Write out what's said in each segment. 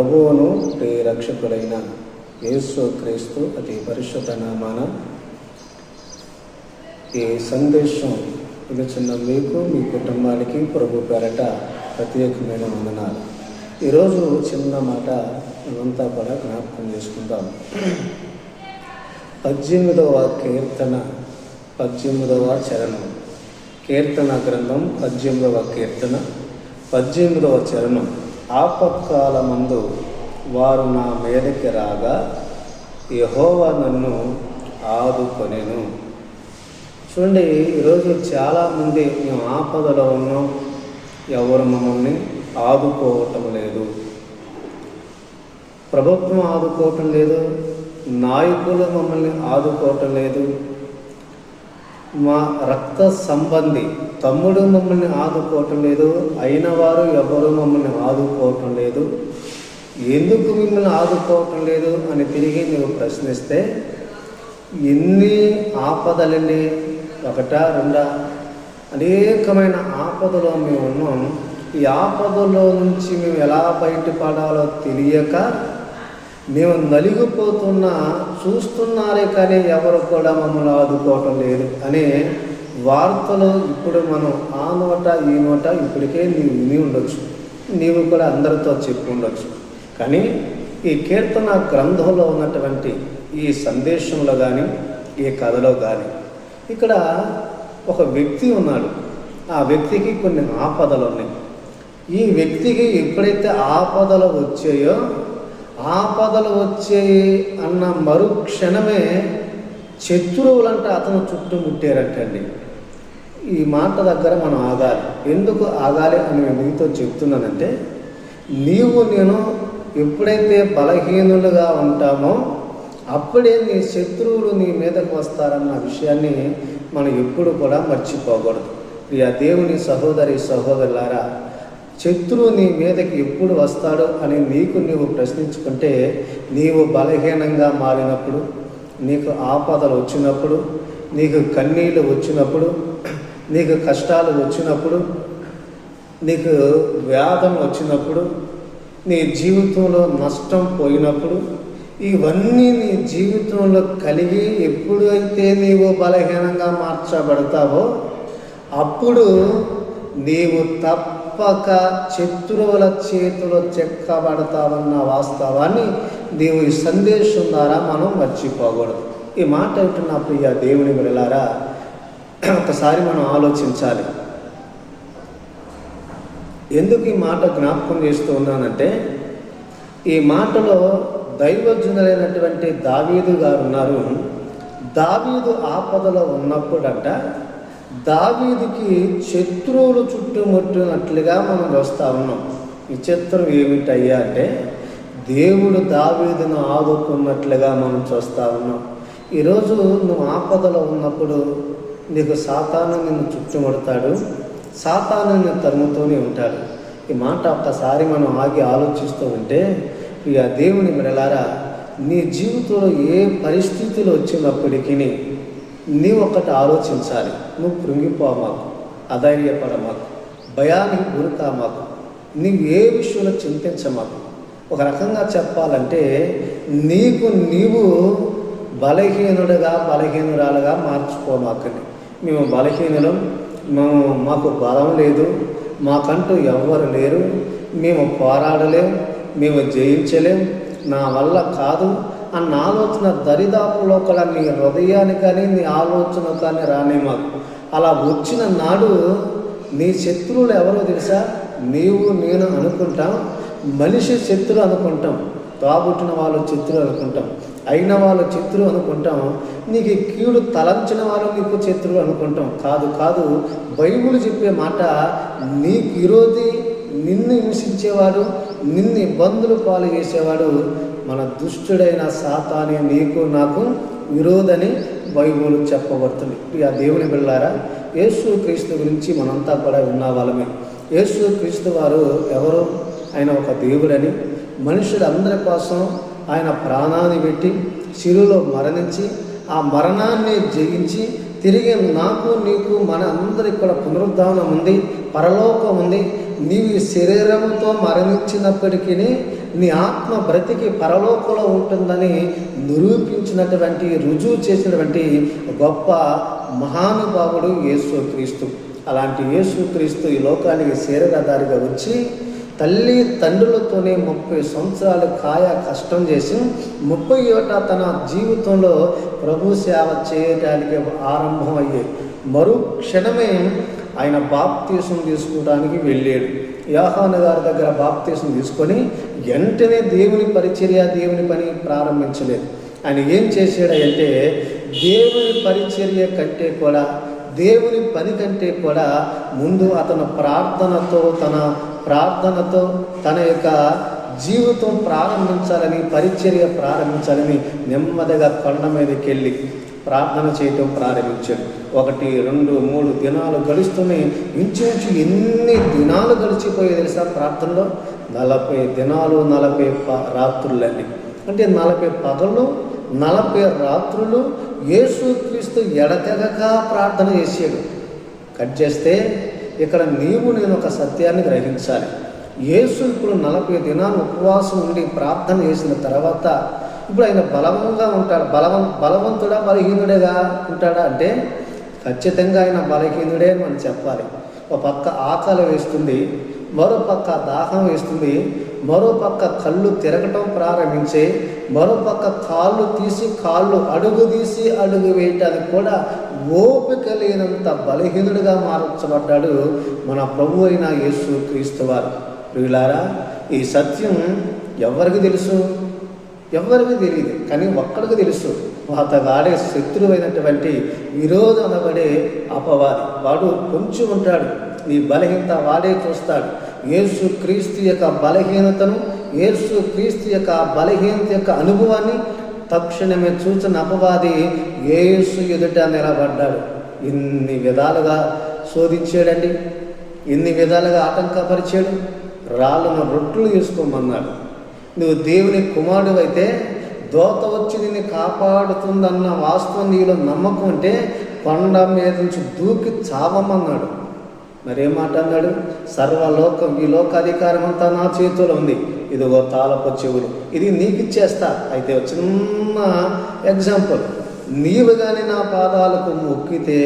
ప్రభువును రక్షకులైన యేసు క్రీస్తు అతి పరిశుద్ధ నామాన ఈ సందేశం వినుచున్న మీకు, మీ కుటుంబానికి ప్రభు పేరట ప్రత్యేకమైన వందనాలు. ఈరోజు చిన్న మాట మనమంతా కూడా జ్ఞాపకం చేసుకుందాం. 18వ కీర్తన 18వ చరణం, కీర్తన గ్రంథం 18వ కీర్తన 18వ చరణం. ఆపత్కాలమందు వారు నా మీదకి రాగా యెహోవా నన్ను ఆదుకొనెను. చూడండి, ఈరోజు చాలామంది మేము ఆపదలో ఉన్నాం, ఎవరు మమ్మల్ని ఆదుకోవటం లేదు. ప్రభుత్వం ఆదుకోవటం లేదు, నాయకులు మమ్మల్ని ఆదుకోవటం లేదు, మా రక్త సంబంధి తమ్ముడు మమ్మల్ని ఆదుకోవటం లేదు, అయిన వారు ఎవరు మమ్మల్ని ఆదుకోవటం లేదు. ఎందుకు మిమ్మల్ని ఆదుకోవటం లేదు అని తిరిగి నువ్వు ప్రశ్నిస్తే, ఎన్ని ఆపదలండి, ఒకటా రెండా, అనేకమైన ఆపదలో మేము ఉన్నాం. ఈ ఆపదలో నుంచి మేము ఎలా బయటపడాలో తెలియక మేము నలిగిపోతున్నా, చూస్తున్నారే కానీ ఎవరు కూడా మమ్మల్ని ఆదుకోవటం లేదు అనే వార్తలు ఇప్పుడు మనం ఆ నోట ఈ నోట ఇప్పటికే నీవు విని ఉండొచ్చు, నీవు కూడా అందరితో చెప్పి ఉండొచ్చు. కానీ ఈ కీర్తన గ్రంథంలో ఉన్నటువంటి ఈ సందేశంలో కానీ ఈ కథలో కానీ ఇక్కడ ఒక వ్యక్తి ఉన్నాడు. ఆ వ్యక్తికి కొన్ని ఆపదలు ఉన్నాయి. ఈ వ్యక్తికి ఎప్పుడైతే ఆపదలు వచ్చాయో, ఆపదలు వచ్చాయి అన్న మరుక్షణమే శత్రువులంటే అతను చుట్టుముట్టారటండి. ఈ మాట దగ్గర మనం ఆగాలి. ఎందుకు ఆగాలి అని మీతో చెప్తున్నానంటే, నేను ఎప్పుడైతే బలహీనులుగా ఉంటామో అప్పుడే నీ శత్రువులు నీ మీదకు వస్తారన్న విషయాన్ని మనం ఎప్పుడు కూడా మర్చిపోకూడదు. ప్రియ దేవుని సహోదరి సహోదరులారా, శత్రువు నీ మీదకి ఎప్పుడు వస్తాడు అని నీవు ప్రశ్నించుకుంటే, నీవు బలహీనంగా మారినప్పుడు, నీకు ఆపదలు వచ్చినప్పుడు, నీకు కన్నీళ్ళు వచ్చినప్పుడు, నీకు కష్టాలు వచ్చినప్పుడు, నీకు వ్యాధం వచ్చినప్పుడు, నీ జీవితంలో నష్టం పోయినప్పుడు, ఇవన్నీ నీ జీవితంలో కలిగి ఎప్పుడైతే నీవు బలహీనంగా మార్చబడతావో అప్పుడు నీవు తప్పక శత్రువుల చేతిలో చెక్కబడతావన్న వాస్తవాన్ని నీవు ఈ సందేశం ద్వారా మనం మర్చిపోకూడదు. ఈ మాట వింటున్న ప్రియ దేవుని బిడ్డలారా, ఒకసారి మనం ఆలోచించాలి. ఎందుకు ఈ మాట జ్ఞాపకం చేస్తూ ఉన్నానంటే, ఈ మాటలో దైవజనులైనటువంటి దావీదు గారు ఉన్నారు. దావీదు ఆపదలో ఉన్నప్పుడంట దావీదుకి శత్రువులు చుట్టుముట్టినట్లుగా మనం చూస్తూ ఉన్నాం. ఈ చిత్రం ఏమిటయ్యా అంటే, దేవుడు దావీదును ఆదుకున్నట్లుగా మనం చూస్తూ ఉన్నాం. ఈరోజు నువ్వు ఆపదలో ఉన్నప్పుడు నీకు సాతాను నిన్ను చుట్టుముడతాడు, సాతాను నిన్ను తరుముతూనే ఉంటాడు. ఈ మాట ఒక్కసారి మనం ఆగి ఆలోచిస్తూ ఉంటే, ఇక దేవుని బిడ్డలారా, నీ జీవితంలో ఏ పరిస్థితులు వచ్చినప్పటికీ నీవు ఒకటి ఆలోచించాలి. నువ్వు కృంగిపోమాకు, అధైర్యపడమాకు, భయానికి గురికామాకు, నీవు ఏ విషయంలో చింతించమాకు. ఒక రకంగా చెప్పాలంటే, నీవు బలహీనుడుగా బలహీనురాలుగా మార్చుకోమాకండి. మేము బలహీనులం, మాకు బలం లేదు, మాకంటూ ఎవ్వరు లేరు, మేము పోరాడలేం, మేము జయించలేం, నా వల్ల కాదు అన్న ఆలోచన దరిదాపులో కూడా నీ హృదయాన్ని కానీ నీ ఆలోచన కానీ రానే మాకు. అలా వచ్చిన నాడు నీ శత్రువులు ఎవరో తెలుసా? నీవు నేను అనుకుంటాం, మనిషి శత్రువు అనుకుంటాం, తాబుట్టిన వాళ్ళు శత్రువు అనుకుంటాం, అయిన వాళ్ళు శత్రువు అనుకుంటాం, నీకు కీడు తలంచిన వాళ్ళు నీకు శత్రువు అనుకుంటాం. కాదు, బైబిల్ చెప్పే మాట, నీకు విరోధి, నిన్ను హింసించేవాడు, నిన్ను ఇబ్బందులు పాలు చేసేవాడు మన దుష్టుడైన సాతానే నీకు నాకు విరోధని బైబిల్ చెప్పబడుతుంది. ఆ దేవుని బిడ్డలారా, యేసు క్రీస్తు గురించి మనంతా కూడా విన్న వాళ్ళమే. యేసు క్రీస్తు వారు ఎవరు? ఆయన ఒక దేవుడని, మనుషులందరి కోసం ఆయన ప్రాణాన్ని పెట్టి శిలువలో మరణించి ఆ మరణాన్ని జయించి తిరిగి నాకు నీకు మన అందరికి కూడా పునరుద్ధానం ఉంది, పరలోకం ఉంది. నీవు శరీరంతో మరణించినప్పటికీ నీ ఆత్మ బ్రతికి పరలోకంలో ఉంటుందని నిరూపించినటువంటి, రుజువు చేసినటువంటి గొప్ప మహానుభావుడు యేసుక్రీస్తు. అలాంటి యేసుక్రీస్తు ఈ లోకానికి శరీరధారిగా వచ్చి తల్లి తండ్రులతోనే 30 సంవత్సరాలు కష్టం చేసి 30 ఏట తన జీవితంలో ప్రభు సేవ చేయడానికి ఆరంభమయ్యే మరుక్షణమే ఆయన బాప్తీసం తీసుకోవడానికి వెళ్ళాడు. యోహాను గారి దగ్గర బాప్తీసం తీసుకొని వెంటనే దేవుని పరిచర్య, దేవుని పని ప్రారంభించలేదు. ఆయన ఏం చేశాడంటే దేవుని పరిచర్య కంటే కూడా, దేవుని పని కంటే కూడా ముందు అతను ప్రార్థనతో తన యొక్క జీవితం ప్రారంభించాలని, పరిచర్య ప్రారంభించాలని నెమ్మదిగా కొండ మీదకి వెళ్ళి ప్రార్థన చేయటం ప్రారంభించాడు. 1, 2, 3 దినాలు గడుస్తున్నాయి. ఇంచుమించు ఎన్ని దినాలు గడిచిపోయి తెలుసా ప్రార్థనలో? 40 దినాలు 40 రాత్రులండి. అంటే 40 పగళ్ళు 40 రాత్రులు యేసుక్రీస్తు ఎడతెగక ప్రార్థన చేసాడు. కట్ చేస్తే ఇక్కడ నేను ఒక సత్యాన్ని గ్రహించాలి. యేసు ఇప్పుడు 40 దినాలు ఉపవాసం ఉండి ప్రార్థన చేసిన తర్వాత ఇప్పుడు ఆయన బలంగా ఉంటాడు. బలవంతుడా బలహీనుడేగా ఉంటాడా అంటే ఖచ్చితంగా ఆయన బలహీనుడే అని మనం చెప్పాలి. ఒక పక్క ఆకలి వేస్తుంది, మరో పక్క దాహం వేస్తుంది, మరో పక్క కళ్ళు తిరగటం ప్రారంభించే, మరో పక్క కాళ్ళు అడుగు వేయటానికి కూడా ఓపిక లేనంత బలహీనుడిగా మార్చబడ్డాడు మన ప్రభు అయిన యేసుక్రీస్తు వారు. ప్రియులారా, ఈ సత్యం ఎవరికి తెలుసు? ఎవరికి తెలియదు, కానీ ఒక్కడికి తెలుసు. అతగాడే శత్రువైనటువంటి విరోధం అనబడే అపవాది. వాడు కొంచెం ఉంటాడు, నీ బలహీనత వాడే చూస్తాడు. యేసుక్రీస్తు యొక్క బలహీనతను, యేసుక్రీస్తు యొక్క బలహీనత యొక్క అనుభవాన్ని తక్షణమే చూసిన అపవాది యేసు ఎదుట నిలబడ్డాడు. ఇన్ని విధాలుగా శోధించాడండి, ఇన్ని విధాలుగా ఆటంకపరిచాడు. రాళ్ళను రొట్టెలు చేసుకోమన్నాడు. నువ్వు దేవుని కుమారుడు అయితే దోత వచ్చి నిన్ను కాపాడుతుందన్న వాస్తవం నీలో నమ్మకం ఉంటే కొండ మీద నుంచి దూకి చావమన్నాడు. మరేం మాట అన్నాడు? ఈ లోకాధికారం అంతా నా చేతిలో ఉంది, ఇదిగో తాళపు చెవులు, ఇది నీకు ఇచ్చేస్తా. అయితే చిన్న ఎగ్జాంపుల్, నీవు కానీ నా పాదాలకు మొక్కితే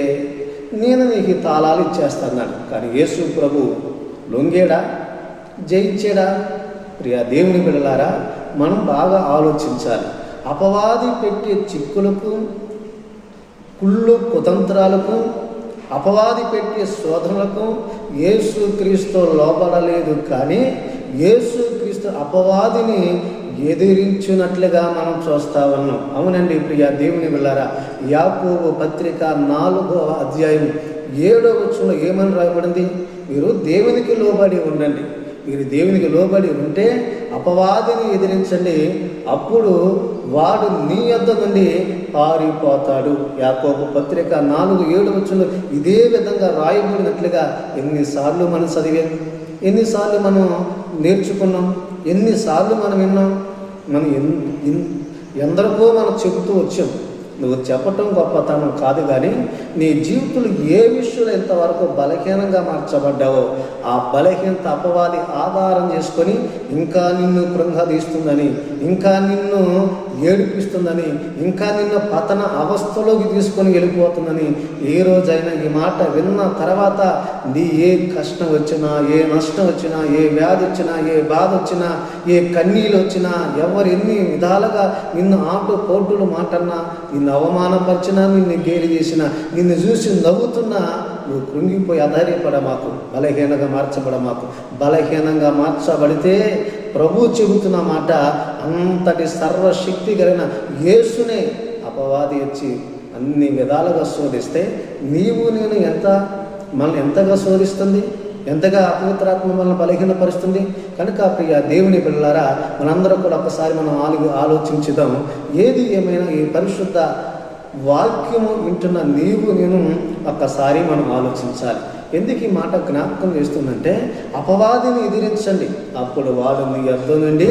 నేను నీకు ఈ తాళాలు ఇచ్చేస్తా అన్నాడు. కానీ యేసు ప్రభు లొంగేడా? జయించాడా? ప్రియ దేవుని బిడ్డలారా, మనం బాగా ఆలోచించాలి. అపవాది పెట్టే చిక్కులకు, కుతంత్రాలకు, అపవాది పెట్టే శోధనలకు యేసుక్రీస్తు లోబడలేదు. కానీ యేసుక్రీస్తు అపవాదిని ఎదిరించినట్లుగా మనం చూస్తా ఉన్నాం. అవునండి ప్రియ దేవుని బిడ్డలారా, యాకోబు పత్రిక 4వ అధ్యాయం 7వ వచనంలో ఏమని రాయబడింది? మీరు దేవునికి లోబడి ఉండండి. మీరు దేవునికి లోబడి ఉంటే అపవాదిని ఎదిరించండి, అప్పుడు వాడు నీ యొద్ద నుండి పారిపోతాడు. యాకోబు పత్రిక 4:7 వచనంలో ఇదే విధంగా రాయబడినట్లుగా ఎన్నిసార్లు మనం చదివాం, ఎన్నిసార్లు మనం నేర్చుకున్నాం, ఎన్నిసార్లు మనం విన్నాం. మనం ఎందరికో మనం చెబుతూ వచ్చాం. నువ్వు చెప్పటం గొప్పతనం కాదు, కానీ నీ జీవితంలో ఏ విషయంలో ఎంతవరకు బలహీనంగా మార్చబడ్డావో ఆ బలహీనత అపవాది ఆధారం చేసుకొని ఇంకా నిన్ను కృంగదీస్తుందని, ఇంకా నిన్ను ఏడిపిస్తుందని, ఇంకా నిన్ను పతన అవస్థలోకి తీసుకొని వెళ్ళిపోతుందని ఏ రోజైనా ఈ మాట విన్న తర్వాత నీ ఏ కష్టం వచ్చినా, ఏ నష్టం వచ్చినా, ఏ వ్యాధి వచ్చినా, ఏ బాధ వచ్చినా, ఏ కన్నీళ్ళు వచ్చినా, ఎవరు ఎన్ని విధాలుగా నిన్ను పోటులు మాటన్నా, నిన్ను అవమానపరిచినా, నిన్ను గేలి చేసినా, నిన్ను చూసి నవ్వుతున్నా నువ్వు కృంగిపోయి అధైర్యపడమాకు, బలహీనంగా మార్చబడమాకు. బలహీనంగా మార్చబడితే ప్రభు చెబుతున్న మాట, అంతటి సర్వశక్తి కలిగిన యేసునే అపవాది వచ్చి అన్ని విధాలుగా శోధిస్తే నేను మనల్ని ఎంతగా శోధిస్తుంది, ఎంతగా అపవిత్రాత్మ మనల్ని బలహీనపరుస్తుంది. కనుక ప్రియ దేవుని పిల్లలారా, మనందరూ కూడా ఒకసారి మనం ఆలోచించుదాం. ఏది ఏమైనా ఈ పరిశుద్ధ వాక్యము వింటున్న నేను ఒక్కసారి మనం ఆలోచించాలి. ఎందుకు ఈ మాట జ్ఞాపకం చేస్తుందంటే, అపవాదిని ఎదిరించండి, అప్పుడు వాడు నీ యొద్ద నుండి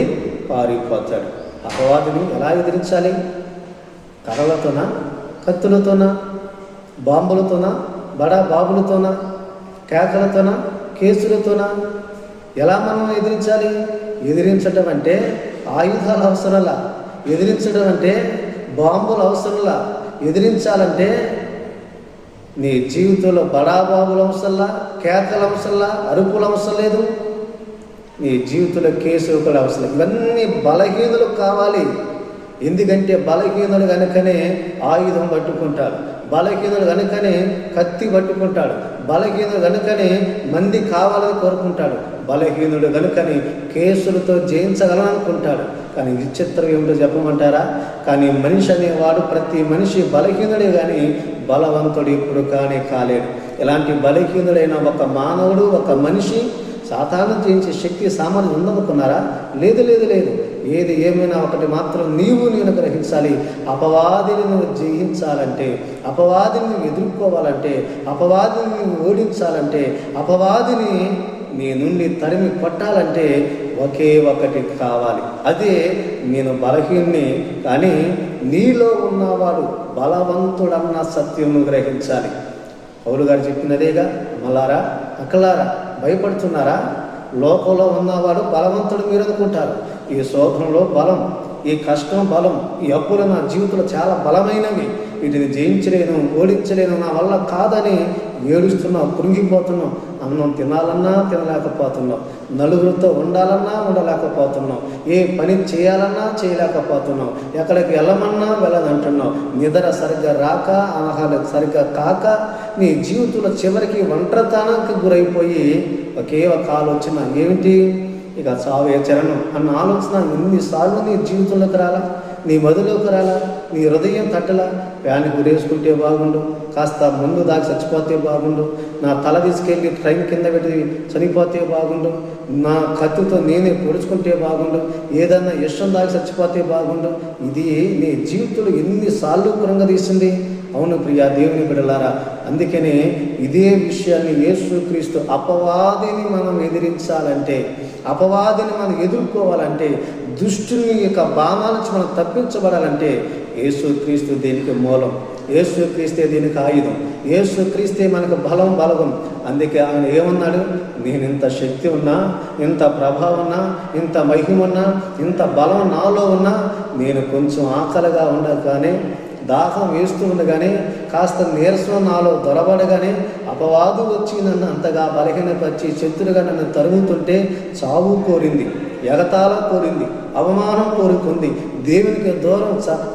పారిపోతాడు. అపవాదిని ఎలా ఎదిరించాలి? కర్రలతోనా, కత్తులతోనా, బాంబులతోనా, బాబులతోనా, కేకలతోనా, కేసులతోనా? ఎలా మనం ఎదిరించాలి? ఎదిరించడం అంటే ఆయుధాలు అవసరంలా, ఎదిరించడం అంటే బాంబులు అవసరంలా. ఎదిరించాలంటే నీ జీవితంలో బడాబాబులు అవసరంలా, కేకలు అవసరంలా, అరుపులు అవసరం లేదు. నీ జీవితంలో కేసులు కూడా అవసరం. ఇవన్నీ బలహీనులు కావాలి. ఎందుకంటే బలహీనులు కనుకనే ఆయుధం పట్టుకుంటాడు, బలహీనులు కనుకనే కత్తి పట్టుకుంటాడు, బలహీనుడు కనుకనే మంది కావాలని కోరుకుంటాడు, బలహీనుడు కనుకని కేసులతో జయించగలనుకుంటాడు. కానీ విచిత్రం ఏమిటో చెప్పమంటారా? కానీ మనిషి అనేవాడు, ప్రతి మనిషి బలహీనుడే కానీ బలవంతుడు ఇప్పుడు కానీ కాలేడు. ఇలాంటి బలహీనుడైన ఒక మానవుడు, ఒక మనిషి సాతాను జయించే శక్తి సామర్థ్యం ఉందనుకున్నారా? లేదు లేదు లేదు. ఏది ఏమైనా ఒకటి మాత్రం నేను గ్రహించాలి. అపవాదిని నువ్వు జయించాలంటే, అపవాదిని నువ్వు ఎదుర్కోవాలంటే, అపవాదిని నువ్వు ఓడించాలంటే, అపవాదిని నీ నుండి తరిమి కొట్టాలంటే ఒకే ఒకటి కావాలి. అదే నేను బలహీన్ని, కానీ నీలో ఉన్నవాడు బలవంతుడన్న సత్యము గ్రహించాలి. పౌలు గారు చెప్పినదేగా, మల్లారా అక్కలారా భయపడుతున్నారా? లోకంలో ఉన్నవాడు బలవంతుడు మీరు అనుకుంటారు. ఈ శోధనలో బలం, ఈ కష్టం బలం, ఈ అప్పులు నా జీవితంలో చాలా బలమైనవి, వీటిని జయించలేను, ఓడించలేను, నా వల్ల కాదని ఏడుస్తున్నావు, కృంగిపోతున్నావు. అన్నం తినాలన్నా తినలేకపోతున్నావు, నలుగురితో ఉండాలన్నా ఉండలేకపోతున్నావు, ఏ పని చేయాలన్నా చేయలేకపోతున్నావు, ఎక్కడికి వెళ్ళమన్నా వెళ్ళదంటున్నావు, నిద్ర సరిగ్గా రాక, ఆహారం సరిగ్గా కాక నీ జీవితంలో చివరికి ఒంటరితనానికి గురైపోయి ఒకే ఒక ఆలోచన, ఏమిటి ఇక చావే చరణం అన్న ఆలోచన ఎన్నిసార్లు నీ జీవితంలోకి రాలా, నీ మదిలోకి రాలా, నీ హృదయం తట్టలా. ఫ్యాన్ గురేసుకుంటే బాగుండు, కాస్త ముందు దాకా చచ్చిపోతే బాగుండు, నా తల తీసుకెళ్ళి ట్రైన్ కింద పెట్టి చనిపోతే బాగుండు, నా కత్తితో నేనే పొడుచుకుంటే బాగుండు, ఏదన్నా ఇష్టం దాకా చచ్చిపోతే బాగుండు. ఇది నీ జీవితంలో ఎన్నిసార్లు కృంగదీసింది. అవును ప్రియా దేవుని బిడ్డలారా, అందుకనే ఇదే విషయాన్ని యేసుక్రీస్తు అపవాదిని మనం ఎదిరించాలంటే, అపవాదిని మనం ఎదుర్కోవాలంటే, దుష్టుని యొక్క బాణాల నుంచి మనం తప్పించబడాలంటే యేసుక్రీస్తు దీనికి మూలం, యేసుక్రీస్తే దీనికి ఆయుధం, యేసుక్రీస్తే మనకు బలగం. అందుకే ఆయన ఏమన్నాడు? నేను ఇంత శక్తి ఉన్నా, ఇంత ప్రభావం ఉన్నా, ఇంత మహిమ ఉన్నా, ఇంత బలం నాలో ఉన్నా, నేను కొంచెం ఆకలిగా ఉండగానే, దాహం వేస్తూ ఉండగానే, కాస్త నీరసం నాలో దొరబడగానే అపవాదు వచ్చి నన్ను అంతగా బలహీనపరిచి శత్రుగా నన్ను తరుగుతుంటే చావు కోరింది, ఎగతాళం కోరింది, అవమానం కోరుకుంది, దేవునికి దూరం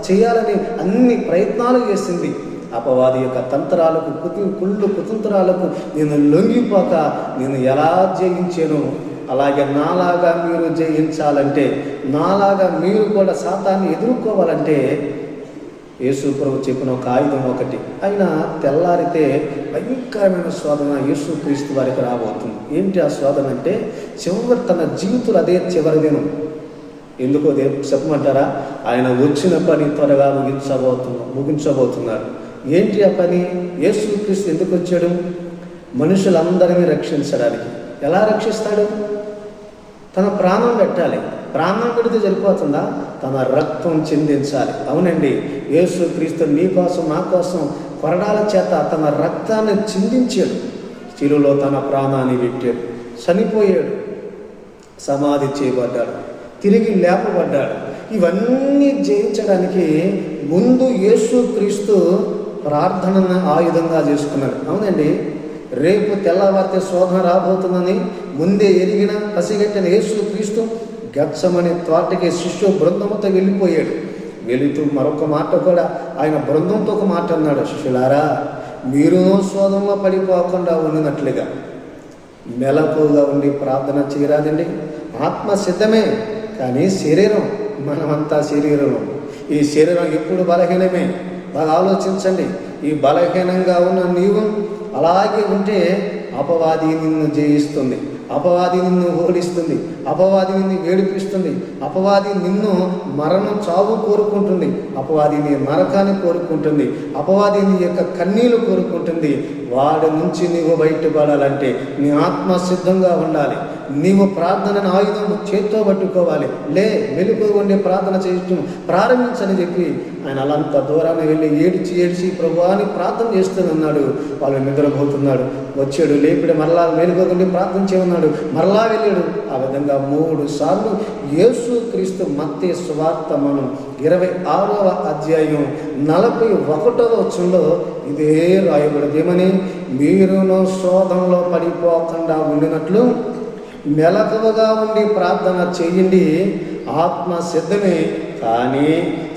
చేయాలని అన్ని ప్రయత్నాలు చేసింది. అపవాది యొక్క తంత్రాలకు, కుతంత్రాలకు నేను లొంగిపోక నేను ఎలా జయించాను, అలాగే నాలాగా మీరు జయించాలంటే, నాలాగా మీరు కూడా సాతాన్ని ఎదుర్కోవాలంటే యేసు ప్రభు చెప్పిన ఒక ఆయుధం ఒకటి. అయినా తెల్లారితే భయంకరమైన శోధన యేసుక్రీస్తు వారికి రాబోతుంది. ఏంటి ఆ శోధన అంటే, చివరి తన జీవితంలో అదే చివరి దినం. ఎందుకో చెప్పమంటారా? ఆయన వచ్చిన పని త్వరగా ముగించబోతున్నాడు. ఏంటి ఆ పని? యేసుక్రీస్తు ఎందుకు వచ్చాడు? మనుషులందరినీ రక్షించడానికి. ఎలా రక్షిస్తాడు? తన ప్రాణం పెట్టాలి. ప్రాణం పెడితే సరిపోతుందా? తన రక్తం చిందించాలి. అవునండి, యేసుక్రీస్తు నీ కోసం నా కోసం కొరడాల చేత తన రక్తాన్ని చిందించాడు. శిలువలో తన ప్రాణాన్ని పెట్టాడు, చనిపోయాడు, సమాధి చేయబడ్డాడు, తిరిగి లేపబడ్డాడు. ఇవన్నీ జయించడానికి ముందు యేసుక్రీస్తు ప్రార్థనను ఆయుధంగా చేసుకున్నాడు. అవునండి, రేపు తెల్లవారితే శోధన రాబోతుందని ముందే ఎరిగిన పసిగట్టిన యేసుక్రీస్తు గెత్సెమనే తోటకి శిష్యు బృందంతో వెళ్ళిపోయాడు. వెళుతూ మరొక మాట కూడా ఆయన బృందంతో ఒక మాట అన్నాడు, శిష్యులారా, మీరు శోధనలో పడిపోకుండా ఉండినట్లుగా మెలకుగా ఉండి ప్రార్థన చేయరాదండి. ఆత్మ సిద్ధమే, కానీ శరీరం, మనమంతా శరీరం. ఈ శరీరం ఎప్పుడు బలహీనమే. బాగా ఆలోచించండి. ఈ బలహీనంగా ఉన్న నీవు అలాగే ఉంటే అపవాది నిన్ను జయిస్తుంది, అపవాది నిన్ను ఓడిస్తుంది, అపవాది నిన్ను ఏడిపిస్తుంది, అపవాది నిన్ను మరణం చావు కోరుకుంటుంది, అపవాది నీ నరకాన్ని కోరుకుంటుంది, అపవాది నీ యొక్క కన్నీళ్లు కోరుకుంటుంది. వాడి నుంచి నీవు బయటపడాలంటే నీ ఆత్మ సిద్ధంగా ఉండాలి, నీవు ప్రార్థనను ఆయుధం చేత్తో పట్టుకోవాలి. మెలుగు ఉండి ప్రార్థన చేయటం ప్రారంభించని చెప్పి ఆయన అలాంత దూరాన్ని వెళ్ళి ఏడ్చి ప్రభువా అని ప్రార్థన చేస్తున్నాడు. వాళ్ళు నిద్రపోతున్నాడు. వచ్చాడు, లేపిడు, మరలా మేలుకోకుండా ప్రార్థన చేయమన్నాడు, మరలా వెళ్ళాడు. ఆ విధంగా 3 సార్లు యేసుక్రీస్తు మత్తయి సువార్త మనం 26వ అధ్యాయం 41వ వచనంలో ఇదే రాయబడింది. ఏమని? మీరును శోధనలో పడిపోకుండా ఉండినట్లు మెలకువగా ఉండి ప్రార్థన చేయండి. ఆత్మ సిద్ధమే కానీ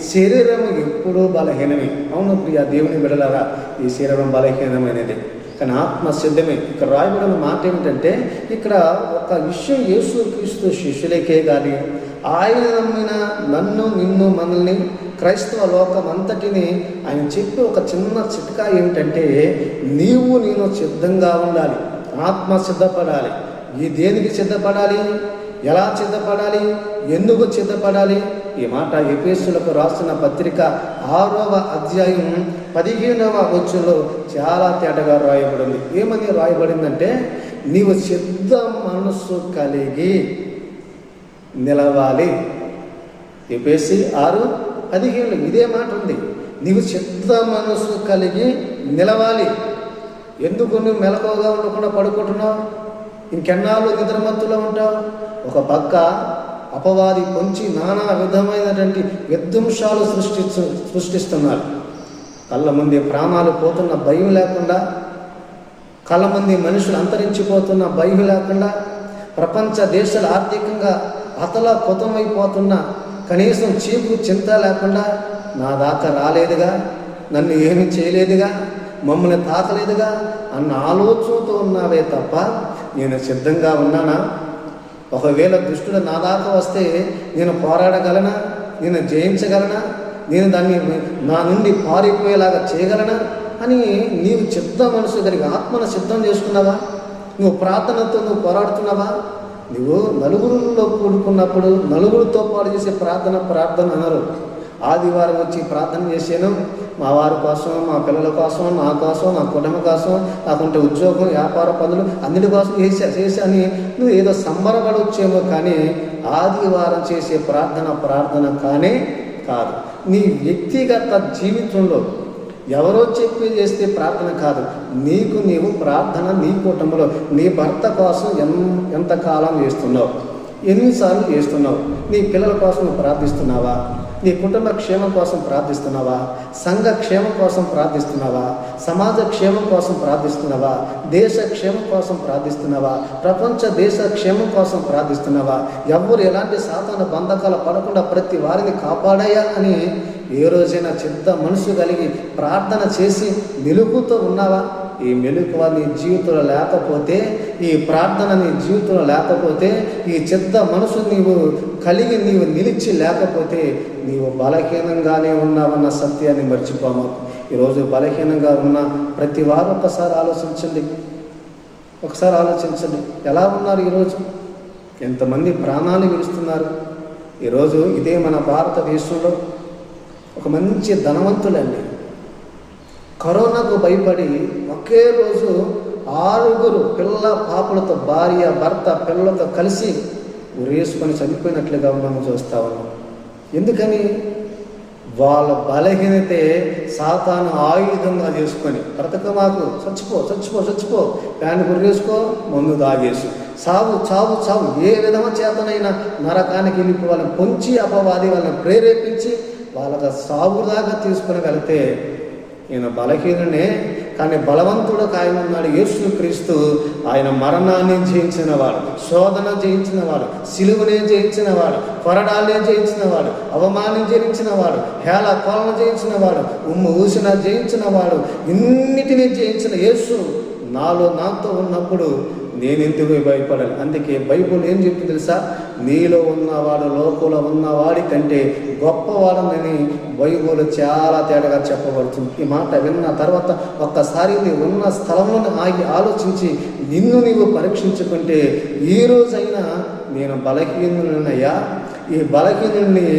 శరీరం ఎప్పుడూ బలహీనమే. అవును ప్రియ దేవుని బిడ్డలారా, ఈ శరీరం బలహీనమైనది కానీ ఆత్మ సిద్ధమే. ఇక్కడ రాయబడిన మాట ఏమిటంటే, ఇక్కడ ఒక విషయం యేసుక్రీస్తు శిష్యులకే కానీ ఆయన నమ్మిన నన్ను, నిన్ను, మనల్ని, క్రైస్తవ లోకం అంతటిని ఆయన చెప్పి ఒక చిన్న చిట్కా ఏమిటంటే, నీవు నేను సిద్ధంగా ఉండాలి. ఆత్మ సిద్ధపడాలి. ఈ దేనికి సిద్ధపడాలి? ఎలా సిద్ధపడాలి? ఎందుకు సిద్ధపడాలి? ఈ మాట ఎఫెసీయులకు రాసిన పత్రిక 6వ అధ్యాయం 15వ వచనంలో చాలా తేటగా రాయబడింది. ఏమని రాయబడిందంటే, నీవు సిద్ధ మనస్సు కలిగి నిలవాలి. ఎఫెసీ 6:15 ఇదే మాట ఉంది. నీవు సిద్ధ మనస్సు కలిగి నిలవాలి. ఎందుకు నువ్వు మెలకువగా ఉండకుండా పడుకుంటున్నావు? ఇంకెన్నాళ్ళు నిద్రమత్తులో ఉంటావు? ఒక పక్క అపవాది పొంచి నానా విధమైనటువంటి విధ్వంసాలు సృష్టిస్తున్నారు. కళ్ళ ముందే ప్రాణాలు పోతున్న భయం లేకుండా, కళ్ళ ముందే మనుషులు అంతరించిపోతున్న భయం లేకుండా, ప్రపంచ దేశాలు ఆర్థికంగా అతలాకుతమైపోతున్న కనీసం చీకు చింత లేకుండా, నా దాకా రాలేదుగా, నన్ను ఏమీ చేయలేదుగా, మమ్మల్ని తాకలేదుగా అన్న ఆలోచనతో ఉన్నావే తప్ప నేను సిద్ధంగా ఉన్నానా? ఒకవేళ దుష్టుడు నా దాకా వస్తే నేను పోరాడగలనా? నేను జయించగలనా? నేను దాన్ని నా నుండి పారిపోయేలాగా చేయగలనా అని నీవు సిద్ధ మనసు కలిగి ఆత్మను సిద్ధం చేసుకున్నావా? నువ్వు ప్రార్థనతో నువ్వు పోరాడుతున్నావా? నువ్వు నలుగురిలో కూడుకున్నప్పుడు నలుగురితో పాటు చేసే ప్రార్థన అనరు. ఆదివారం వచ్చి ప్రార్థన చేశాను, మా వారి కోసం, మా పిల్లల కోసం, నా కోసం, నా కుటుంబం కోసం, నాకుంటే ఉద్యోగం, వ్యాపార పనులు అన్నిటి కోసం చేశాని నువ్వు ఏదో సంబరపడవచ్చేమో, కానీ ఆదివారం చేసే ప్రార్థన కానే కాదు. నీ వ్యక్తిగత జీవితంలో ఎవరో చెప్పి చేస్తే ప్రార్థన కాదు. నీకు నీవు ప్రార్థన నీ కుటుంబంలో నీ భర్త కోసం ఎంతకాలం చేస్తున్నావు? ఎన్నిసార్లు చేస్తున్నావు? నీ పిల్లల కోసం ప్రార్థిస్తున్నావా? నీ కుటుంబ క్షేమం కోసం ప్రార్థిస్తున్నావా? సంఘ క్షేమం కోసం ప్రార్థిస్తున్నావా? సమాజ క్షేమం కోసం ప్రార్థిస్తున్నావా? దేశ క్షేమం కోసం ప్రార్థిస్తున్నావా? ప్రపంచ దేశ క్షేమం కోసం ప్రార్థిస్తున్నావా? ఎవరు ఎలాంటి సాతాను బంధకాలు పడకుండా ప్రతి వారిని కాపాడాయా అని ఏ రోజైనా చిత్త మనసు కలిగి ప్రార్థన చేసి మెలుగుతో ఉన్నావా? ఈ మెలుకువ నీ జీవితంలో లేకపోతే, ఈ ప్రార్థన నీ జీవితంలో లేకపోతే, ఈ చిత్త మనసు నీవు కలిగి నీవు నిలిచి లేకపోతే నీవు బలహీనంగానే ఉన్నావన్న సత్యాన్ని మర్చిపోము. ఈరోజు బలహీనంగా ఉన్న ప్రతి వారు ఒకసారి ఆలోచించండి. ఎలా ఉన్నారు ఈరోజు? ఎంతమంది ప్రాణాలు విడుస్తున్నారు ఈరోజు? ఇదే మన భారతదేశంలో ఒక మంచి ధనవంతులండి కరోనాకు భయపడి ఒకే రోజు 6 పిల్ల పాపలతో, భార్య, భర్త, పిల్లలతో కలిసి ఉరేసుకొని చనిపోయినట్లుగా మనం చూస్తా ఉన్నాం. ఎందుకని? వాళ్ళ బలహీనతే సాతాను ఆయుధంగా చేసుకొని బ్రతకమాకు, చచ్చిపో, ప్యాన్ గుర్రేసుకో, మందు దాగేసు, చావు ఏ విధమ చేతనైనా నరకానికి వెళ్ళిపోవాలని పొంచి అపవాది వాళ్ళని ప్రేరేపించి వాళ్ళకి సాగు దాకా తీసుకుని వెళితే ఈయన బలహీననే, కానీ బలవంతుడు ఆయన ఉన్నాడు. యేసుక్రీస్తు ఆయన మరణాన్ని జయించినవాడు, శోధన జయించినవాడు, సిలువనే జయించినవాడు, కొరడాలనే జయించినవాడు, అవమానం జయించినవాడు, హేళ కోలను జయించినవాడు, ఉమ్ము ఊసిన జయించినవాడు, ఇన్నిటినీ జయించిన యేసు నాతో ఉన్నప్పుడు నేను ఎందుకు భయపడాలి? అందుకే బైబుల్ ఏం చెప్తుంది తెలుసా? నీలో ఉన్నవాడు లోకంలో ఉన్నవాడి కంటే గొప్పవాడని బైబుల్ చాలా తేడాగా చెప్పబడుతుంది. ఈ మాట విన్న తర్వాత ఒక్కసారి నీ ఉన్న స్థలంలో ఆగి ఆలోచించి నిన్ను నీవు పరీక్షించుకుంటే, ఈ రోజైనా నేను బలహీనునయ్యా, ఈ బలహీనుని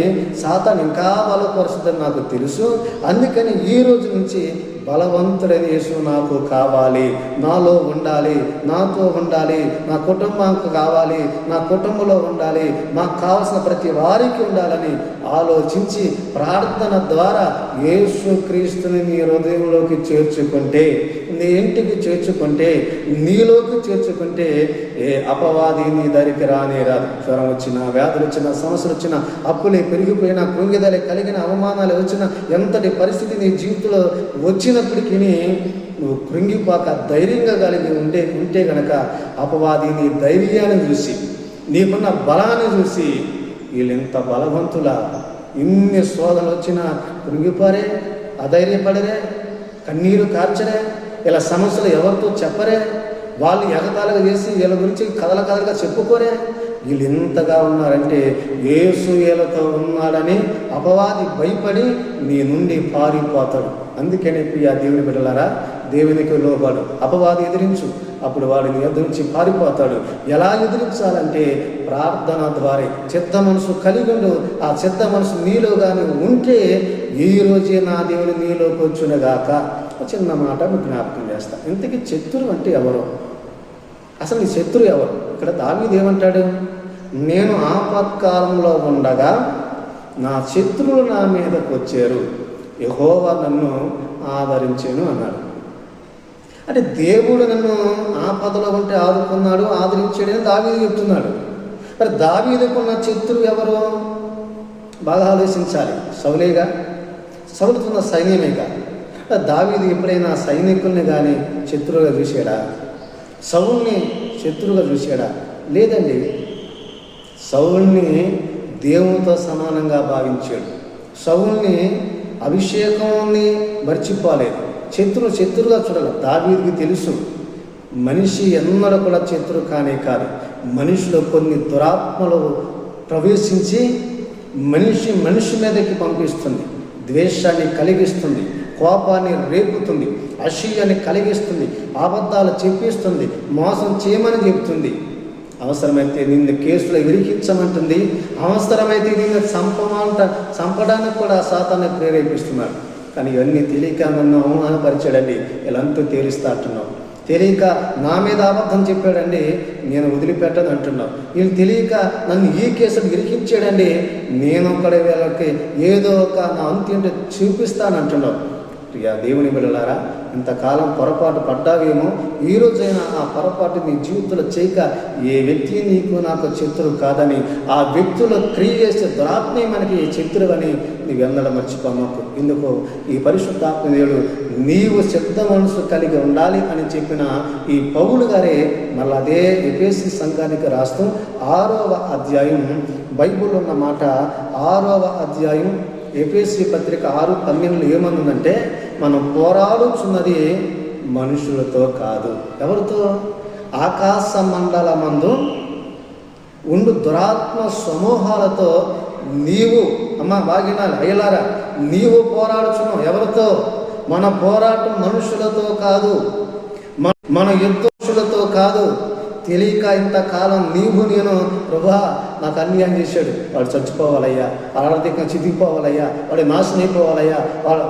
సాతాను ఇంకా బలపరుస్తుందని నాకు తెలుసు, అందుకని ఈ రోజు నుంచి బలవంతుడైన యేసు నాకు కావాలి, నాలో ఉండాలి, నాతో ఉండాలి, నా కుటుంబానికి కావాలి, నా కుటుంబంలో ఉండాలి, నాకు కావాల్సిన ప్రతి వారికి ఉండాలని ఆలోచించి ప్రార్థన ద్వారా యేసుక్రీస్తుని నీ హృదయంలోకి చేర్చుకుంటే, నీ ఇంటికి చేర్చుకుంటే, నీలోకి చేర్చుకుంటే ఏ అపవాది నీ దగ్గరికి రానే రాదు. జ్వరం వచ్చినా, వ్యాధులు వచ్చినా, సమస్యలు వచ్చినా, అప్పులే పెరిగిపోయినా, కృంగిదలే కలిగిన, అవమానాలు వచ్చినా, ఎంతటి పరిస్థితి నీ జీవితంలో వచ్చినప్పటికీ నువ్వు కృంగిపోక ధైర్యంగా కలిగి ఉంటే గనక అపవాది నీ ధైర్యాన్ని చూసి, నీకున్న బలాన్ని చూసి వీళ్ళు ఎంత బలవంతులా, ఇన్ని శోధనలు వచ్చినా కృంగిపోరే, అధైర్యపడరే, కన్నీరు కార్చరే, ఇలా సమస్యలు ఎవరితో చెప్పరే, వాళ్ళు ఎగతాళిగా చేసి వీళ్ళ గురించి కథలుగా చెప్పుకోరే. వీళ్ళు ఎంతగా ఉన్నారంటే యేసు వీళ్ళతో ఉన్నాడని అపవాది భయపడి నీ నుండి పారిపోతాడు. అందుకని ప్రియ దేవుని బిడ్డలారా, దేవునికి లోబడు, అపవాది ఎదిరించు, అప్పుడు వాడిని ఎదురించి పారిపోతాడు. ఎలా ఎదిరించాలంటే ప్రార్థన ద్వారా. చిత్త మనసు కలిగి ఉండు. ఆ చిత్త మనసు నీలో కానీ ఉంటే ఈ రోజే నా దేవుడు నీలోకి వచ్చునగాక. చిన్న మాట మీకు జ్ఞాపకం చేస్తా. ఇంతకీ శత్రువు అంటే ఎవరు? అసలు ఈ శత్రువు ఎవరు? ఇక్కడ దావీదు ఏమంటాడు? నేను ఆపత్కాలంలో ఉండగా నా శత్రువులు నా మీదకు వచ్చారు, యెహోవా నన్ను ఆదరించాను అన్నాడు. అంటే దేవుడు నన్ను ఆపదలో ఉంటే ఆదుకున్నాడు, ఆదరించాడని దావీదు చెప్తున్నాడు. మరి దావీదుకున్న శత్రువు ఎవరు? బాగా ఆలోచించాలి. సౌలేగా? సౌలుతున్న సైన్యమేగా. దావీదు ఎప్పుడైనా సైనికుల్ని కానీ శత్రువుగా చూశాడా? సౌల్ని శత్రువుగా చూశాడా? లేదండి. సౌల్ని దేవునితో సమానంగా భావించాడు. సౌల్ని అభిషేకాన్ని మర్చిపోలేదు. శత్రువుగా చూడాలి. దావీదుకి తెలుసు మనిషి ఎన్నడూ కూడా శత్రువు కానే కాదు. మనిషిలో కొన్ని దురాత్మలు ప్రవేశించి మనిషి మీదకి పంపిస్తుంది, ద్వేషాన్ని కలిగిస్తుంది, కోపాన్ని రేపుతుంది, అసూయని కలిగిస్తుంది, అబద్ధాలు చెప్పిస్తుంది, మోసం చేయమని చెప్తుంది. అవసరమైతే నిన్ను కేసులో ఇరికించమంటుంది, అవసరమైతే నిన్ను చంపడానికి కూడా సాతాన్ని ప్రేరేపిస్తున్నారు. కానీ ఇవన్నీ తెలియక నన్ను అవమానపరిచాడండి, ఇలాంతా తేలిస్తా అంటున్నావు. తెలియక నా మీద అబద్ధం చెప్పాడండి, నేను వదిలిపెట్టను అంటున్నావు. వీళ్ళు తెలియక నన్ను ఈ కేసులు ఇరికించాడండి, నేను ఒకటి వీళ్ళకి ఏదో ఒక నా అంత్యంటే చూపిస్తానంటున్నావు. ప్రియా దేవుని బిడ్డలారా, ఇంతకాలం పొరపాటు పడ్డావేమో, ఈరోజైనా ఆ పొరపాటు నీ జీవితంలో చేయక ఏ వ్యక్తి నీకు నాకు శత్రువు కాదని, ఆ వ్యక్తులు క్రియ చేసే దురాత్మే మనకి శత్రువు అని నీవెన్నడూ మర్చిపోమాకు. ఎందుకో ఈ పరిశుద్ధాత్మదేవుడు నీవు సిద్ధ మనసు కలిగి ఉండాలి అని చెప్పిన ఈ పౌలు గారే మళ్ళీ అదే ఎఫెసీ సంఘానికి రాస్తూ 6వ అధ్యాయం, బైబిల్లో ఉన్న మాట 6వ అధ్యాయం ఎఫెసీ పత్రిక 6:12 ఏమనుందంటే, మనం పోరాడుచున్నది మనుషులతో కాదు. ఎవరితో? ఆకాశ మండలమందు ఉండు దురాత్మ సమూహాలతో నీవు, అమ్మ బాగినాలి అయ్యలారా, నీవు పోరాడుచున్నావు. ఎవరితో? మన పోరాటం మనుషులతో కాదు, మన యుద్ధులతో కాదు. తెలియక ఇంతకాలం నీవు నేను ప్రభా నాకు అన్యాయం చేశాడు, వాడు చచ్చిపోవాలయ్యా, వాడు ఆర్థికంగా చితికిపోవాలయ్యా, వాడు నాశనం అయిపోవాలయ్యా,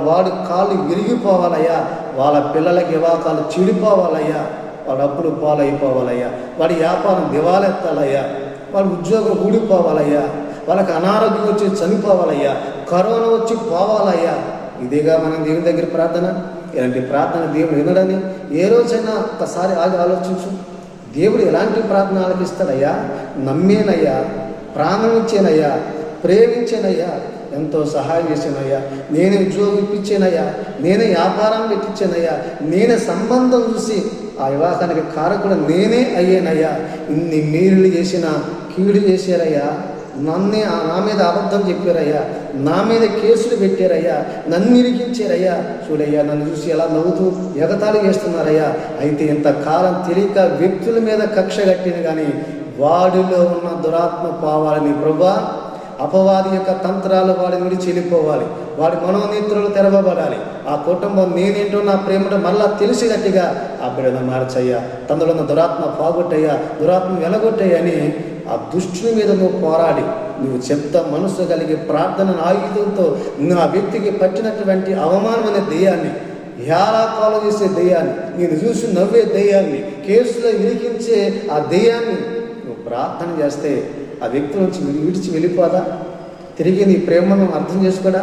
వాడి కాళ్ళు విరిగిపోవాలయ్యా, వాళ్ళ పిల్లలకి వివాహాలు చెడిపోవాలయ్యా, వాడు అప్పులు పాలైపోవాలయ్యా, వాడి వ్యాపారం దివాలెత్తాలయ్యా, వాడి ఉద్యోగం ఊడిపోవాలయ్యా, వాళ్ళకి అనారోగ్యం వచ్చి చనిపోవాలయ్యా, కరోనా వచ్చి పోవాలయ్యా. ఇదేగా మనం దేవుని దగ్గర ప్రార్థన. ఇలాంటి ప్రార్థన దేవుడు వినడని ఏ రోజైనా ఒక్కసారి ఆగి ఆలోచించు. దేవుడు ఎలాంటి ప్రార్థన ఆలకిస్తాడయ్యా? నమ్మేనయ్యా, ప్రాణం ఇచ్చేనయ్యా, ప్రేమించేనయ్యా, ఎంతో సహాయం చేశానయ్యా, నేనే ఉద్యోగం ఇప్పించానయ్యా, నేనే వ్యాపారం పెట్టించానయ్యా, నేనే సంబంధం చూసి ఆ వివాహానికి కారకుడు నేనే అయ్యానయ్యా. ఇన్ని మీరులు చేసిన కీడు చేశారయ్యా, నా మీద అబద్ధం చెప్పారయ్యా, నా మీద కేసులు పెట్టారయ్యా, నన్ను ఇరికించారయ్యా. చూడయ్యా, నన్ను చూసి ఎలా నవ్వుతూ ఎగతాళి చేస్తున్నారయ్యా. అయితే ఇంతకాలం తెలియక వ్యక్తుల మీద కక్ష కట్టిన కానీ వాడిలో ఉన్న దురాత్మ పోవాలని ప్రభువా, అపవాది యొక్క తంత్రాలు వాడి నుండి చెల్లిపోవాలి, వాడి మనోనేత్రులు తెరవబడాలి. ఆ కుటుంబం నేనేంటో నా ప్రేమతో మళ్ళా తెలిసినట్టుగా ఆ బిడ్డను మార్చయ్యా, తనలో ఉన్న దురాత్మ పోగొట్టయ్యా, దురాత్మ వెలగొట్టయ్యని ఆ దుష్టుని మీద నువ్వు పోరాడి, నువ్వు చెత్త మనసు కలిగి ప్రార్థన ఆయుధంతో ఆ వ్యక్తికి పట్టినటువంటి అవమానం అనే దెయ్యాన్ని హేళాకోల చేసే దెయ్యాన్ని, నేను చూసి నవ్వే దెయ్యాన్ని, కేసులో ఇరికించే ఆ దెయ్యాన్ని నువ్వు ప్రార్థన చేస్తే ఆ వ్యక్తి నుంచి విడిచి వెళ్ళిపోదా? తిరిగి నీ ప్రేమను అర్థం చేసుకోడా?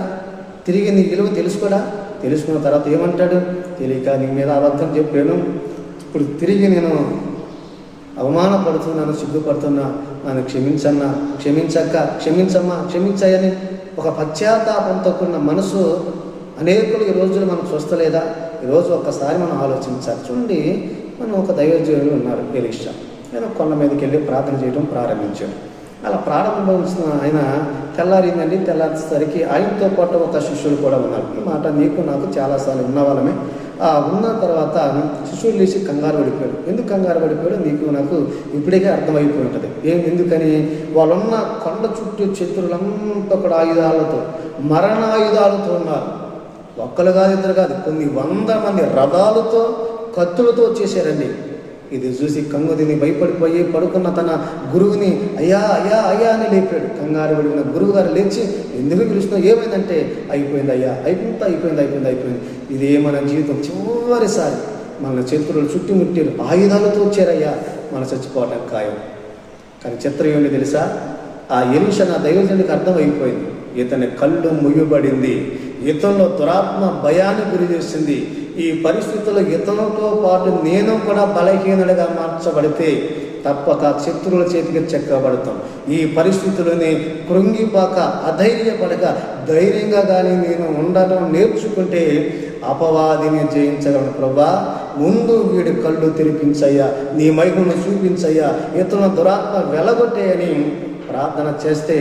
తిరిగి నీ విలువ తెలుసుకోడా? తెలుసుకున్న తర్వాత ఏమంటాడు? తెలియక నీ మీద అబద్ధం చెప్పాను, ఇప్పుడు తిరిగి నేను అవమానపడుతున్నాను, సిగ్గుపడుతున్నా, నన్ను క్షమించమ్మా క్షమించాయని ఒక పశ్చాత్తాపంతో కూడిన మనసు అనేకులు ఈ రోజులు మనం చూస్తలేదా? ఈరోజు ఒక్కసారి మనం ఆలోచించాలి. చూడండి, మనం ఒక దైవజనులు ఉన్నారు ఎలీషా. నేను కొండ మీదకి వెళ్ళి ప్రార్థన చేయడం ప్రారంభించాను. అలా ప్రారంభించిన ఆయన తెల్లారిందండి. తెల్లారేసరికి ఆయనతో పాటు ఒక శిష్యుడు కూడా ఉన్నారు. ఈ మాట నీకు నాకు చాలాసార్లు ఉన్న వాళ్ళమే. ఉన్న తర్వాత శిష్యుడు లేచి కంగారు పడిపోయాడు. ఎందుకు కంగారు పడిపోయాడు నీకు నాకు ఇప్పటికే అర్థమైపోయి ఉంటుంది. ఎందుకని? వాళ్ళున్న కొండ చుట్టూ శత్రువులంతా కూడా ఆయుధాలతో, మరణాయుధాలతో ఉన్నారు. ఒక్కరు కాదు, ఇద్దరు కాదు, కొన్ని 100 మంది రథాలతో, కత్తులతో వచ్చేసారండి. ఇది చూసి కంగు తిని భయపడిపోయి పడుకున్న తన గురువుని అయ్యా అయ్యా అయ్యా అని లేపాడు. కంగారు పడిన గురువు గారు లేచి ఎందుకు పిలుస్తున్నావు? ఏమైందంటే అయిపోయింది అయ్యా, అయిపోయింది. ఇదే మన జీవితం చివరిసారి మన శత్రువులు చుట్టుముట్టారు, ఆయుధాలతో వచ్చారయ్యా, మన చచ్చిపోవడం ఖాయం. కానీ చిత్రం ఏమిటి తెలుసా? ఆ ఎలీషా నా దైవజనుడికి అర్థమైపోయింది. ఇతని కళ్ళు ముయ్యబడింది, ఇతనిలో దురాత్మ భయాన్ని గురి చేసింది. ఈ పరిస్థితుల్లో ఇతనితో పాటు నేను కూడా బలహీనుడిగా మార్చబడితే తప్పక శత్రువుల చేతికి చెక్కబడతాం. ఈ పరిస్థితుల్లోనే కృంగిపాక, అధైర్యపడక ధైర్యంగా కానీ నేను ఉండడం నేర్చుకుంటే అపవాదిని జయించగలను. ప్రభా, ముందు వీడి కళ్ళు తెరిపించయ్యా, నీ మహిమను చూపించయ్యా, ఇతను దురాత్మ వెలగొట్టేయని ప్రార్థన చేస్తే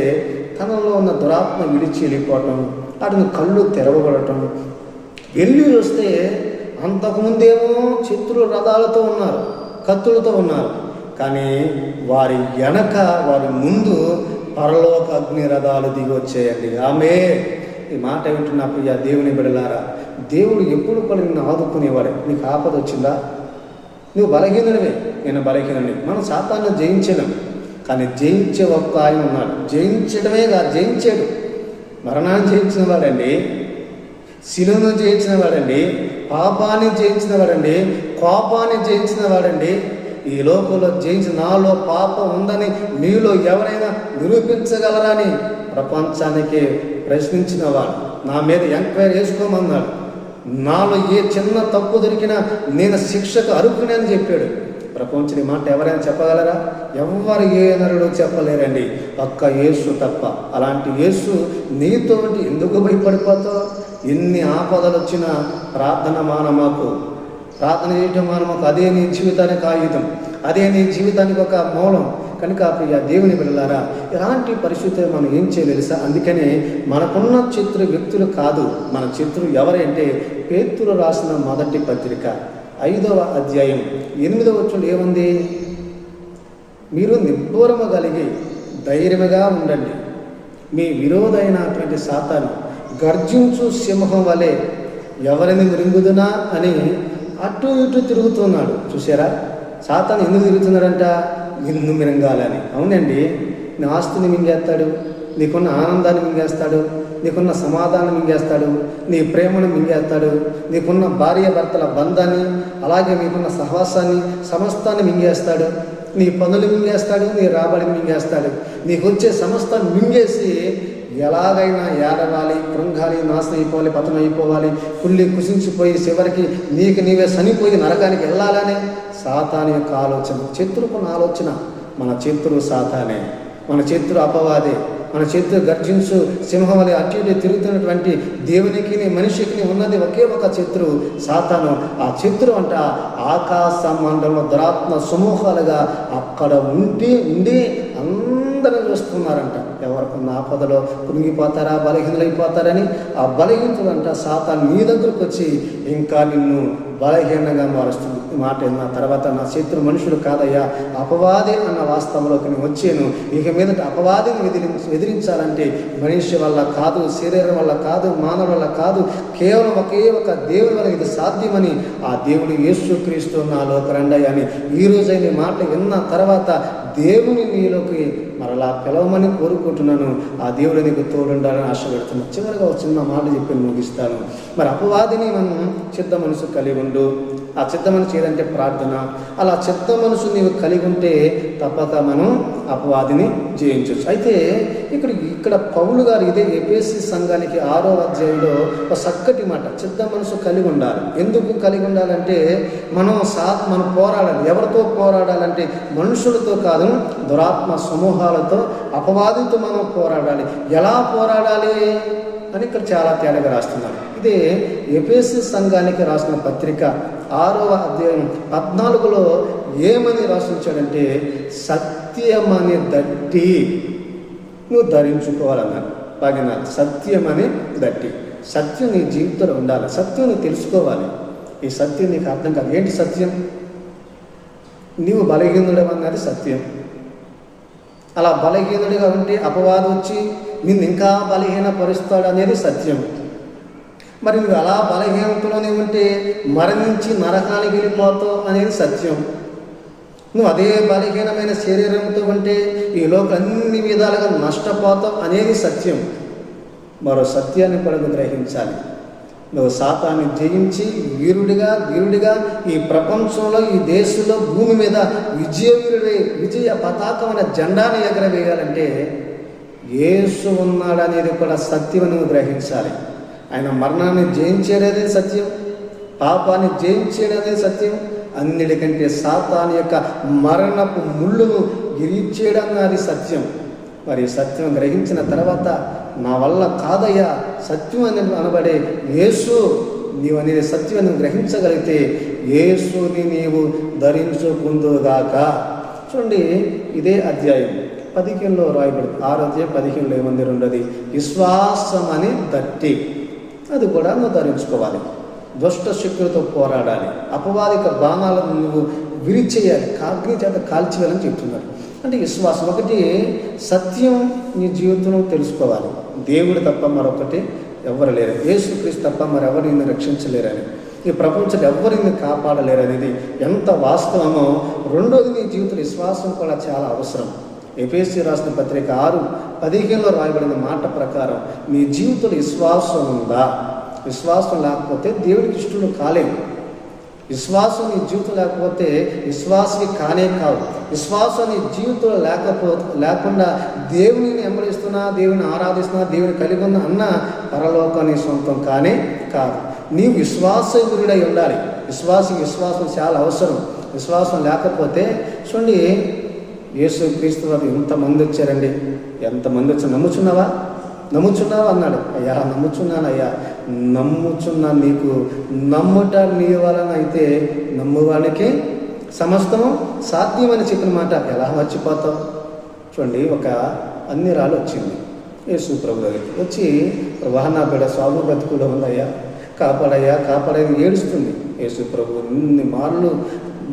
తనలో ఉన్న దురాత్మ విడిచి వెళ్ళిపోవటం, అతని కళ్ళు తెరవబడటం. వెళ్ళి వస్తే అంతకుముందేమో శత్రులు రథాలతో ఉన్నారు, కత్తులతో ఉన్నారు. కానీ వారి ముందు పరలోక అగ్ని రథాలు దిగి వచ్చేయండి. ఆమె ఈ మాట వింటున్న ప్రియ దేవుని బిడ్డలారా, దేవుడు ఎప్పుడు కూడా నిన్ను ఆదుకునేవాడే. నీకు ఆపద వచ్చిందా? నువ్వు బలహీనుడివే, నేను బలహీనుడిని. మనం సాతాన్ని జయించలేం, కానీ జయించే ఒక్క ఆయన ఉన్నాడు. జయించడమే కాదు, జయించాడు. మరణాన్ని జయించిన వాడండి, శిలువను జయించిన వాడండి, పాపాన్ని జయించిన వాడండి, కోపాన్ని జయించిన వాడండి. ఈ లోకంలో జయించి నాలో పాపం ఉందని మీలో ఎవరైనా నిరూపించగలరా అని ప్రపంచానికి ప్రశ్నించిన వాడు. నా మీద ఎంక్వైరీ చేసుకోమన్నాడు. నాలో ఏ చిన్న తప్పు దొరికినా నేను శిక్షకు అర్హుని అని చెప్పాడు. ప్రపంచం మాట ఎవరైనా చెప్పగలరా? ఎవరు ఏ నరుడు చెప్పలేరండి, ఒక్క యేసు తప్ప. అలాంటి యేసు నీతో ఎందుకు భయపడిపోతావు? ఎన్ని ఆపదలు వచ్చినా ప్రార్థన మానమాకు, ప్రార్థన చేయటం మానమాకు. అదే నీ జీవితానికి ఆయుధం, అదే నీ జీవితానికి ఒక మూలం. కనుక ప్రియ దేవుని బిడ్డలారా, ఇలాంటి పరిస్థితులు మనం ఏం చేయలేసా? అందుకనే మనకున్న శత్రు వ్యక్తులు కాదు, మన శత్రు ఎవరంటే పేతురు రాసిన మొదటి పత్రిక 5వ అధ్యాయం 8వ వచనం ఏముంది? మీరు నిబ్బరము కలిగి ధైర్యముగా ఉండండి, మీ విరోధైనటువంటి సాతాను గర్జించు సింహం వలె ఎవరిని మృంగుదునా అని అటు ఇటు తిరుగుతున్నాడు. చూసారా? సాతాను ఎందుకు తిరుగుతున్నాడంట? నిన్ను మింగాలని. అవునండి, నీ ఆస్తిని మింగేస్తాడు, నీకున్న ఆనందాన్ని మింగేస్తాడు, నీకున్న సమాధానం మింగేస్తాడు, నీ ప్రేమను మింగేస్తాడు, నీకున్న భార్య భర్తల బంధాన్ని, అలాగే నీకున్న సహవాసాన్ని, సమస్తాన్ని మింగేస్తాడు, నీ పనులు మింగేస్తాడు, నీ రాబడిని మింగేస్తాడు. నీకు వచ్చే సమస్తాన్ని మింగేసి ఎలాగైనా ఏడవాలి, కృంగాలి, నాశనం అయిపోవాలి, పతనం అయిపోవాలి, కుళ్ళి కుసించిపోయి చివరికి నీకు నీవే చనిపోయి నరకానికి వెళ్ళాలనే సాతాను యొక్క ఆలోచన. శత్రువుకున్న ఆలోచన. మన శత్రువు సాతానే, మన శత్రువు అపవాదే, మన శత్రువు గర్జించు సింహం వలె అటు ఇటు తిరుగుతున్నటువంటి దేవునికి మనిషికి ఉన్నది ఒకే ఒక శత్రువు, సాతాను. ఆ శత్రువు అంట ఆకాశ మండలంలో దురాత్మ సమూహాలుగా అక్కడ ఉండి అందరూ చూస్తున్నారంట. ఎవరికన్నా ఆపదలో కృంగిపోతారా, బలహీనలైపోతారని ఆ బలహీనతలు అంట సాతాను నీ దగ్గరకు వచ్చి ఇంకా నిన్ను బలహీనంగా మారుస్తుంది. ఈ మాట విన్న తర్వాత నా శత్రు మనుషుడు కాదయ్యా, అపవాది అన్న వాస్తవంలోకి నేను వచ్చాను. ఇక మీదట అపవాదిని ఎదిరించాలంటే మనిషి వల్ల కాదు, శరీరం వల్ల కాదు, మానవ వల్ల కాదు, కేవలం ఒకే ఒక దేవుని వల్ల ఇది సాధ్యమని ఆ దేవుడు యేసుక్రీస్తు నాలోకి రండి అని ఈ రోజైన మాట విన్న తర్వాత దేవుని నీలోకి మరలా పిలవమని కోరుకుంటున్నాను. ఆ దేవుడు నీకు తోడుండాలని ఆశపెడుతున్నాను. చివరిగా ఒక చిన్న మాట చెప్పి ముగిస్తాను. మరి అపవాదిని మనం చిత్త మనసు కలిగి ఉండు. ఆ చిత్త మనసు ఏదంటే ప్రార్థన. అలా చిత్త మనసు నీవు కలిగి ఉంటే తప్పక మనం అపవాదిని జయించవచ్చు. అయితే ఇక్కడ పౌలు గారు ఇదే ఎఫెసీ సంఘానికి 6వ అధ్యాయంలో ఒక చక్కటి మాట, చిత్త మనసు కలిగి ఉండాలి. ఎందుకు కలిగి ఉండాలంటే మనం పోరాడాలి. ఎవరితో పోరాడాలంటే మనుషులతో కాదు, దురాత్మ సమూహాలతో, అపవాదితో మనం పోరాడాలి. ఎలా పోరాడాలి అని ఇక్కడ చాలా తేడాగా రాస్తున్నారు. ఇదే ఎఫెసీ సంఘానికి రాసిన పత్రిక 6వ అధ్యాయం 14లో ఏమని రాసించాడంటే, సత్యమని దట్టి నువ్వు ధరించుకోవాలన్నాడు. బాగా సత్యమని దట్టి, సత్యం నీ జీవితంలో ఉండాలి. సత్యం నువ్వు తెలుసుకోవాలి. ఈ సత్యం నీకు అర్థం కాదు. ఏంటి సత్యం? నీవు బలహీనుడు అన్నది సత్యం. అలా బలహీనుడిగా ఉంటే అపవాదం వచ్చి నిన్ను ఇంకా బలహీనపరుస్తాడు అనేది సత్యం. మరి నువ్వు అలా బలహీనతలోనే ఉంటే మరణించి నరకానికి వెళ్ళిపోతావు అనేది సత్యం. నువ్వు అదే బలహీనమైన శరీరంతో ఉంటే ఈ లోకం అన్ని విధాలుగా నష్టపోతావు అనేది సత్యం. మరో సత్యాన్ని కూడా గ్రహించాలి. నువ్వు సాతాన్ని జయించి వీరుడిగా ఈ ప్రపంచంలో, ఈ దేశంలో, భూమి మీద విజయ పతాకమైన జెండాను ఎగరవేయాలంటే యేసు ఉన్నాడనేది కూడా సత్యం నువ్వు గ్రహించాలి. ఆయన మరణాన్ని జయించేది సత్యం, పాపాన్ని జయించేది సత్యం. అన్నిటికంటే సాతాను యొక్క మరణపు ముళ్ళును గిరిచేయడం అది సత్యం. మరి సత్యం గ్రహించిన తర్వాత నా వల్ల కాదయ్యా సత్యం అని అనబడే యేసు నీవు అనేది సత్యం నువ్వు గ్రహించగలిగితే యేసుని నీవు ధరించుకుందుగాక. చూడండి, ఇదే అధ్యాయం 15లో రాయబడి 6వ అధ్యాయం 15లో ఏమంది? రెండోది విశ్వాసం అని దట్టి, అది కూడా నువ్వు ధరించుకోవాలి. దుష్ట శక్తులతో పోరాడాలి. అపవాదిక బాణాలను నువ్వు విరిచేయాలి, కాగ్ని చేత కాల్చివేయాలని చెప్తున్నారు. అంటే విశ్వాసం ఒకటి, సత్యం నీ జీవితంలో తెలుసుకోవాలి. దేవుడు తప్ప మరొకటి ఎవరు లేరు, యేసుక్రీస్తు తప్ప మరెవరు నిన్ను రక్షించలేరని, ఈ ప్రపంచంలో ఎవరు నిన్ను కాపాడలేరు అనేది ఎంత వాస్తవమో. రెండోది, నీ జీవితంలో విశ్వాసం కూడా చాలా అవసరం. ఎఫెసీ రాసిన పత్రిక 6:15లో రాయబడిన మాట ప్రకారం నీ జీవితంలో విశ్వాసం ఉందా? విశ్వాసం లేకపోతే దేవుడికి ఇష్టలు కాలేవు. విశ్వాసం నీ జీవితం లేకపోతే విశ్వాసవి కానే కావు. విశ్వాసం నీ జీవితంలో లేకుండా దేవుని వెంబడిస్తున్నా, దేవుని ఆరాధిస్తున్నా, దేవుని కలిగి ఉన్న అన్న పరలోకాన్ని సొంతం కానే కాదు. నీవు విశ్వాసగురుడై ఉండాలి. విశ్వాసం చాలా అవసరం. విశ్వాసం లేకపోతే చూడండి, యేసుక్రీస్తు వారు ఎంతమంది వచ్చారండి, ఎంతమంది వచ్చారు. నమ్ముచున్నావా అన్నాడు. అయ్యా నమ్ముచున్నానయ్యా, నమ్ముచున్నాను. నీకు నమ్ముట నీ వలన అయితే నమ్మువానికి సమస్తము సాధ్యమని చెప్పిన మాట ఎలా మర్చిపోతావు? చూడండి, ఒక అన్నిరాలు వచ్చింది యేసు ప్రభు దగ్గరికి. వచ్చి, నా బిడ్డ స్వామి బ్రతుకులో ఉందయ్యా, కాపాడని ఏడుస్తుంది. యేసు ప్రభు ఇన్ని మార్లు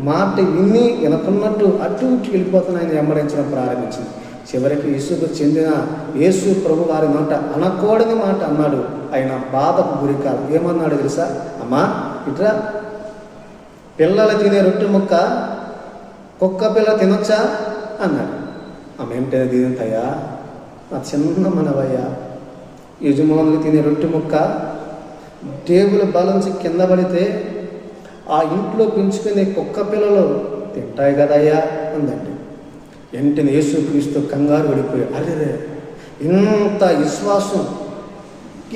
మాట వినకున్నట్టు అటు ఇటు వెళ్ళిపోతున్న ఆయన వెంబడించడం ప్రారంభించింది. చివరికి యేసుకు చెందిన యేసు ప్రభు వారి మాట అనకూడని మాట అన్నాడు. ఆయన బాధకు గురి కాదు. ఏమన్నాడు తెలుసా? అమ్మా ఇట్రా, పిల్లలు తినే రొట్టె ముక్క కుక్క పిల్ల తినొచ్చా అన్నాడు. ఆమె ఏంటనే తినతయ్యా, నా చిన్న మనవయ్యా, యజమానులు తినే రొట్టె ముక్క టేబుల్ బలంచి కింద పడితే ఆ ఇంట్లో పెంచుకునే కుక్క పిల్లలు తింటాయి కదయ్యా అందండి. వెంటనే యేసుక్రీస్తు కంగారు పడిపోయాడు. అదే ఇంత విశ్వాసం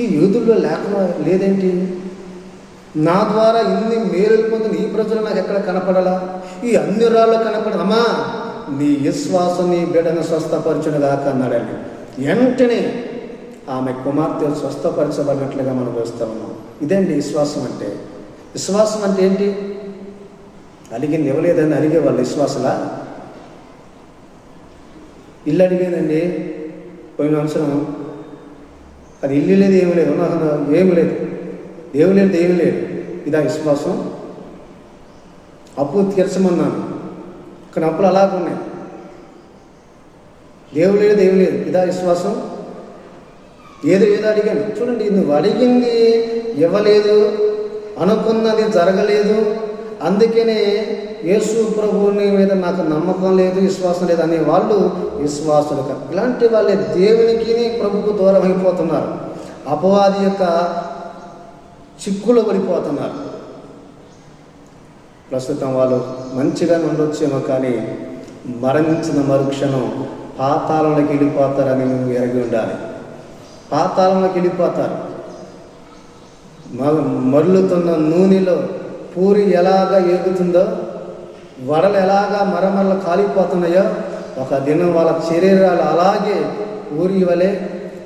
ఈ యూదుల్లో లేదేంటి? నా ద్వారా ఇన్ని మేలు పొందిన ఈ ప్రజలు నాకు ఎక్కడ కనపడాలా? ఈ అన్ని రాళ్ళు కనపడదమ్మా, నీ విశ్వాసం నీ బిడ్డను స్వస్థపరచును గాక అన్నాడండి. వెంటనే ఆమె కుమార్తె స్వస్థపరచబడినట్లుగా మనం చూస్తూ ఉన్నాం. ఇదండి విశ్వాసం అంటే. విశ్వాసం అంటే ఏంటి? అడిగింది ఇవ్వలేదని అడిగేవాళ్ళు విశ్వాసలా? ఇల్లు అడిగేదండి పోయిన అవసరం, అది ఇల్లు లేదు, ఏమి లేదు, ఏమి లేదు, ఏమి లేదు. ఇదా విశ్వాసం? అప్పు తీర్చమన్నాను, కానీ అప్పులు అలాగున్నాయి. దేవుడు లేదు, ఇదా విశ్వాసం? ఏదో అడిగాను. చూడండి, నువ్వు అడిగింది ఇవ్వలేదు, అనుకున్నది జరగలేదు, అందుకనే యేసు ప్రభువుని మీద నాకు నమ్మకం లేదు, విశ్వాసం లేదు అనే వాళ్ళు విశ్వాసులు కాదు. ఇలాంటి వాళ్ళే దేవునికి ప్రభుకు దూరం అయిపోతున్నారు, అపవాది యొక్క చిక్కులో పడిపోతున్నారు. ప్రస్తుతం వాళ్ళు మంచిగా ఉండొచ్చేమో, కానీ మరణించిన మరుక్షణం పాతాళంలోకి వెళ్ళిపోతారని నువ్వు ఎరిగి ఉండాలి. పాతాళంలోకి వెళ్ళిపోతారు. మరులుతున్న నూనెలో పూరి ఎలాగా ఏగుతుందో, వడలు ఎలాగా మరమరలు కాలిపోతున్నాయో, ఒక దినం వాళ్ళ శరీరాలు అలాగే పూరి వలె,